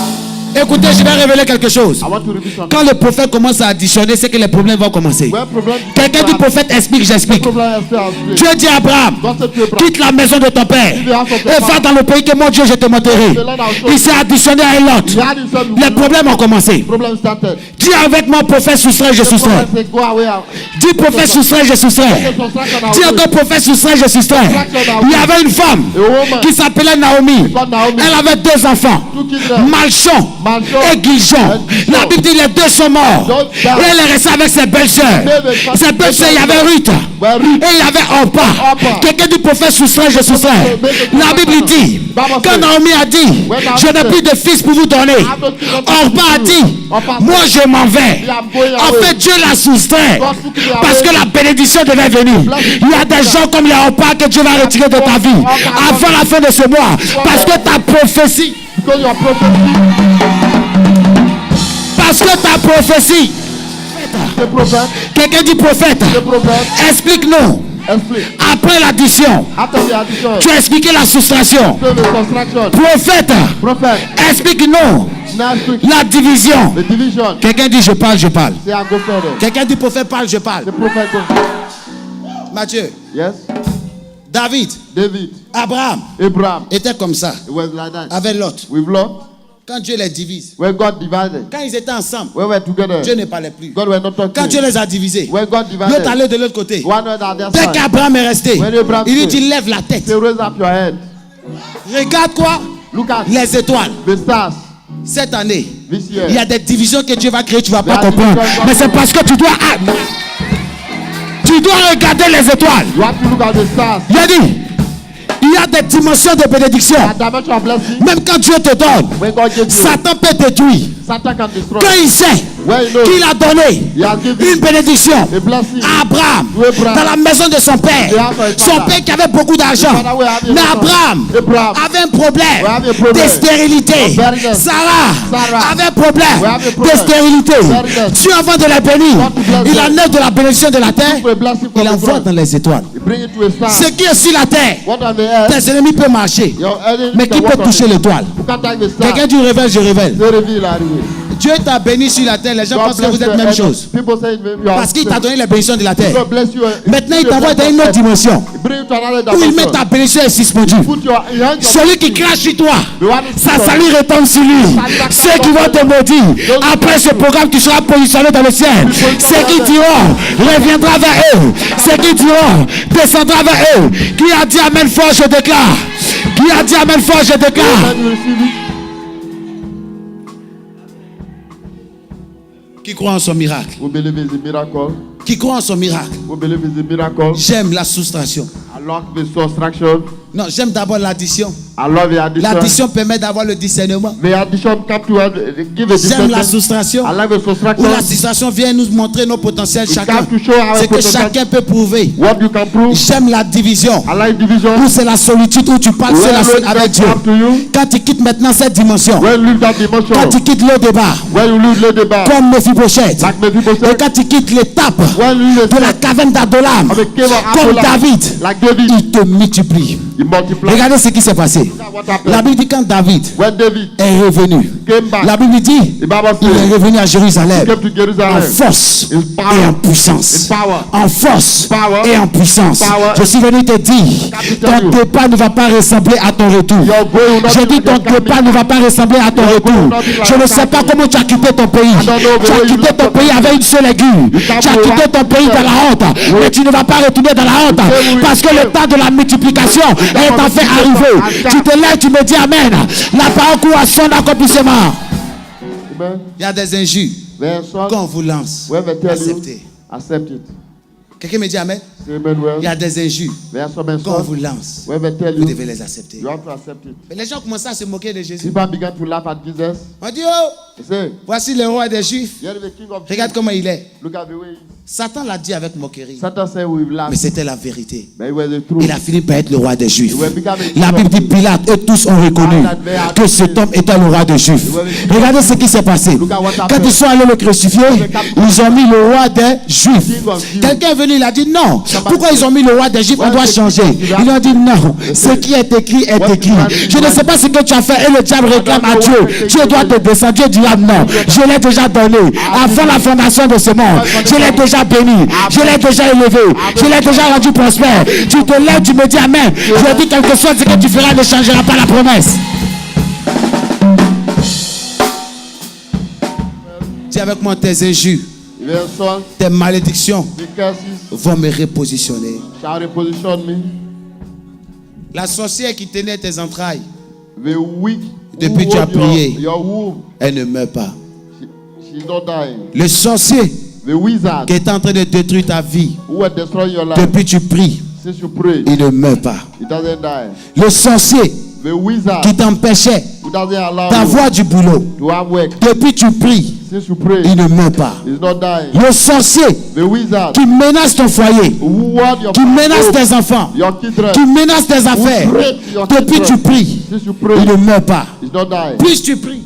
Écoutez, je vais révéler quelque chose. I want to reveal something. Quand le prophète commence à additionner, c'est que les problèmes vont commencer. Where problem Quelqu'un dit prophète explique, j'explique. problem is still Dieu dit à Abraham, God said to Abraham, quitte la maison de ton père et va dans le pays que mon Dieu je te montrerai. Il s'est additionné à Lot. he had himself Les problèmes ont commencé. problem started. Dis avec moi prophète soustrait, je soustrais. Prophet said, go away. Dis prophète soustrait, je soustrais. Dis encore prophète soustrait, je soustrais. Il y avait une femme A woman qui s'appelait Naomi. called Naomi. Elle avait 2 enfants, Two children. Malchon et Guijon. La Bible dit les 2 sont morts. Et elle est restée avec ses belles-sœurs. Ses belles-sœurs, il y avait Ruth. Where Ruth, Et il y avait Orpa. Quelqu'un du prophète soustrait, je soustrais. La Bible dit, quand Naomi a dit, je n'ai plus de fils pour vous donner. Orpa a dit, moi je m'en vais. En fait, Dieu l'a soustrait. Parce que la bénédiction devait venir. Il y a des gens comme les Orpa que Dieu va retirer de ta vie. Avant la fin de ce mois. Parce que ta prophétie. because your prophet, Parce que ta prophétie. the prophet, Quelqu'un dit prophète. the prophet, Explique-nous. Explain. Après l'addition, After the addition, tu as expliqué la soustraction. explain the subtraction. Prophète, Prophet, explique-nous now speak la division. the division. Quelqu'un dit je parle, je parle. Say I go further. Quelqu'un dit prophète parle, je parle. The prophet goes. Matthieu, Yes. David, David, Abraham Abraham. était comme ça It was like that. avec Lot. With Lot, Quand Dieu les divise, when God divided, quand ils étaient ensemble, when we were together, Dieu ne parlait plus. God were not Quand talking. Dieu les a divisés, When God l'autre divided, allait de l'autre côté. one on the other Dès side. qu'Abraham est resté, When Abraham il lui stood, dit lève la tête. say raise up your head. Regarde quoi? Look at Les étoiles. the stars Cette année, this year. il y a des divisions que Dieu va créer, tu ne vas pas There are comprendre. divisions Mais c'est God parce que tu dois regarder les étoiles. You have to look at the stars. Il a dit, il y a des dimensions de bénédiction. That dimension of blessing. Même quand Dieu te donne, When God gives you, Satan peut détruire. Satan can destroy. Quand il sait When you know qu'il a donné He has given une bénédiction a blessing à Abraham to Abraham. dans la maison de son père, The house of his son father. père qui avait beaucoup d'argent. His father will have a Mais lot. Abraham Abraham avait un problème will have a problem de stérilité. of barrenness. Sarah Sarah avait un problème will have a de problem stérilité. of barrenness. Dieu, avant de la bénir, God to bless il them. enlève de la bénédiction de la terre, For a blessing from il the envoie throne. dans les étoiles. You bring it to a star. Ce qui est sur la terre, What on the earth? tes ennemis peuvent marcher. Your enemy Mais can qui walk peut on toucher it. l'étoile? You can't touch the star. Quelqu'un dit révèle, je révèle. They reveal arrivé. Dieu t'a béni sur la terre, les gens God pensent que bless vous êtes you même and chose. People say you are Parce qu'il t'a donné la bénédiction de la terre. God bless you. Maintenant, il t'envoie dans une autre dimension Bring you to another où il met dimension. ta bénédiction est suspendue. Put your hands on Celui qui crache sur toi, the one who sa sits on salut retombe sur lui. Ceux qui vont te maudire, après ce programme, tu seras positionné dans le ciel. Ceux qui diront, reviendra vers eux. Ceux qui diront, descendra vers eux. Qui a dit Amen fort, je déclare. Qui a dit Amen fort, je déclare. When you receive it, Qui croit en son miracle? we believe it's a miracle. Qui croit en son miracle? We believe it's a miracle. J'aime la soustraction. I love the subtraction. Non, j'aime d'abord l'addition. I love the addition. L'addition permet d'avoir le discernement. The addition come to give a J'aime la discernment. soustraction. I like the Où subtraction. la soustraction vient nous montrer nos potentiels It chacun. comes to show our C'est que potential. chacun peut prouver. What you can prove. J'aime la division. I like division. Où c'est la solitude, où tu parles seul When avec Dieu. come to you. Quand tu quittes maintenant cette dimension, When you leave that dimension. quand tu quittes le débat, When you leave the bar. comme Mephibosheth, Like et Mephibosheth. quand tu quittes l'étape When you leave de la caverne d'Adolam, of the cave of comme Adullam. David, Like David. il te multiplie. He multiplied. Regardez ce qui s'est passé. What happened? La Bible dit quand David When David est revenu, came back. la Bible dit, The Bible il est says revenu à he Jérusalem came to en Jerusalem. force In power. et en puissance. In power. En force Power. et en puissance. Power. Je suis venu te dire, Capital. ton départ ne va pas ressembler à ton retour. Your going will not Je be dis like ton your coming. départ ne va pas ressembler à ton Your retour. going will not be like Je ne your sais pas coming. comment tu as quitté ton pays. I don't know the Tu as way you quitté left ton your pays avec une seule aiguille. can't Tu as go quitté back. ton pays dans la honte. Mais tu ne vas pas retourner dans la honte. will Parce que le return. temps de la multiplication est en fait arrivé. Tu te lèves, tu me dis Amen. La parole court à son accomplissement. Amen. Il y a des injures Then son, qu'on vous lance. when they tell you, Acceptez. accept it. Quelqu'un me dit Amen. Say amen well. Il y a des injures There are some qu'on son, vous lance. when they tell Vous you, devez les accepter. you have to accept it. Mais les gens commencent à se moquer de Jésus. People began to laugh at Jesus. On dit oh, They say, voici le roi des Juifs. here is the king of Regarde Jews. comment il est. Look at the way he is. Satan l'a dit avec moquerie. Satan said we will laugh. Mais c'était la vérité. But it was the truth. Il a fini par être le roi des Juifs. He will become a king La of Bible dit Jews. Pilate et tous ont reconnu que cet homme était le roi des Juifs. Regardez ce qui s'est passé. Quand ils sont allés le crucifier, ils ont mis le roi des Juifs. Quelqu'un est venu, il a dit non. Pourquoi ils ont mis le roi des Juifs? On doit changer. Ils ont dit non. Ce qui est écrit est écrit. Je ne sais pas ce que tu as fait et le diable réclame à Dieu. Dieu doit te descendre. Dieu dira non. Je l'ai déjà donné. Avant la fondation de ce monde, je l'ai déjà béni. Je l'ai déjà élevé. Je l'ai déjà rendu prospère. Tu te lèves, tu me dis amen. Je dis quelque chose, ce que tu feras ne changera pas la promesse. Dis avec moi tes injures, Even son, tes malédictions the curses vont me repositionner. shall reposition me. La sorcière qui tenait tes entrailles, The weak Depuis who tu as hold prié. your womb, elle ne meurt pas. she's not dying. Le sorcier The wizard qui est en train de détruire ta vie, who will destroy your life, depuis tu pries, since you pray, il ne meurt pas. it doesn't die. Le sorcier The wizard qui t'empêchait who doesn't allow d'avoir du boulot, you to have work, depuis tu pries, since you pray, il ne meurt pas. is not dying. Le sorcier The wizard qui menace ton foyer, who want your qui menace home, tes enfants, your children, qui menace tes affaires, break your depuis tu children, pries, since you il pray, ne meurt pas. is not dying. Plus tu pries,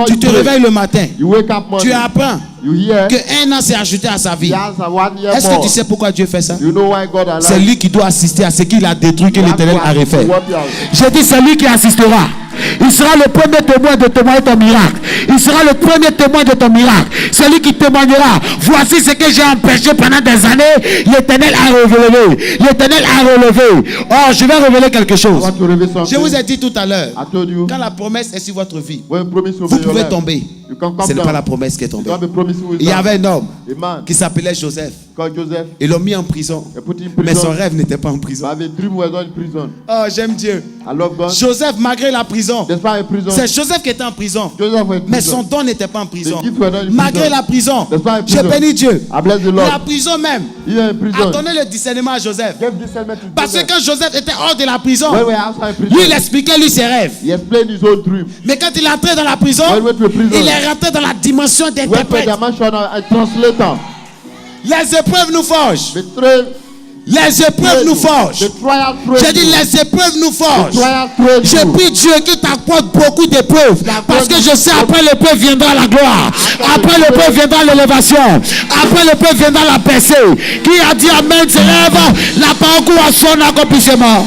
Tu te réveilles le matin. You wake up morning. Tu apprends You hear? qu'un an s'est ajouté à sa vie. He has a 1 year Est-ce que more. tu sais pourquoi Dieu fait ça? You know why God allows? C'est lui qui doit assister à ce qu'il a détruit que l'Éternel a refait. What he has. J'ai dit c'est lui qui assistera. Il sera le premier témoin de témoigner ton miracle. Il sera le premier témoin de ton miracle. C'est lui qui témoignera. Voici ce que j'ai empêché pendant des années. L'Éternel a relevé. L'Éternel a relevé. Oh, je vais révéler quelque I chose. want to reveal something. Je vous ai dit tout à l'heure. I told you. Quand la promesse est sur votre vie, When promise will vous be your pouvez life, tomber. you can come Ce n'est down. pas la promesse qui est tombée. You can't be promising with Il y avait un homme a man qui s'appelait Joseph. called Joseph. Ils l'ont mis en prison. They put him in Mais son prison. rêve n'était pas en prison. But the dream was not in prison. Oh, j'aime Dieu. I love God. Joseph, malgré la prison, Despite in prison. c'est Joseph qui était en prison. Joseph was in Mais prison. son don n'était pas en prison. The gift were not in Malgré prison. la prison, Despite in je prison. bénis Dieu. I bless the Lord. La prison même Even in prison. a donné le discernement à Joseph. Give discernment to Parce que Joseph. quand Joseph était hors de la prison, When we are outside lui, prison, il expliquait lui ses rêves. he explained his own dream. Mais quand il est entré dans la prison, When we went to prison, il est rentré dans la dimension went to d'interprète. the dimension of a translator. Les épreuves nous forgent. The trail. Les épreuves nous forgent. The trial trail. J'ai dit les épreuves nous The forgent. trial trail. Je prie Dieu qui t'apporte beaucoup d'épreuves. Parce que je sais après l'épreuve viendra la gloire. Après l'épreuve viendra l'élévation. Après l'épreuve viendra la percée. Qui a dit Amen, s'élève. La parole à son accomplissement.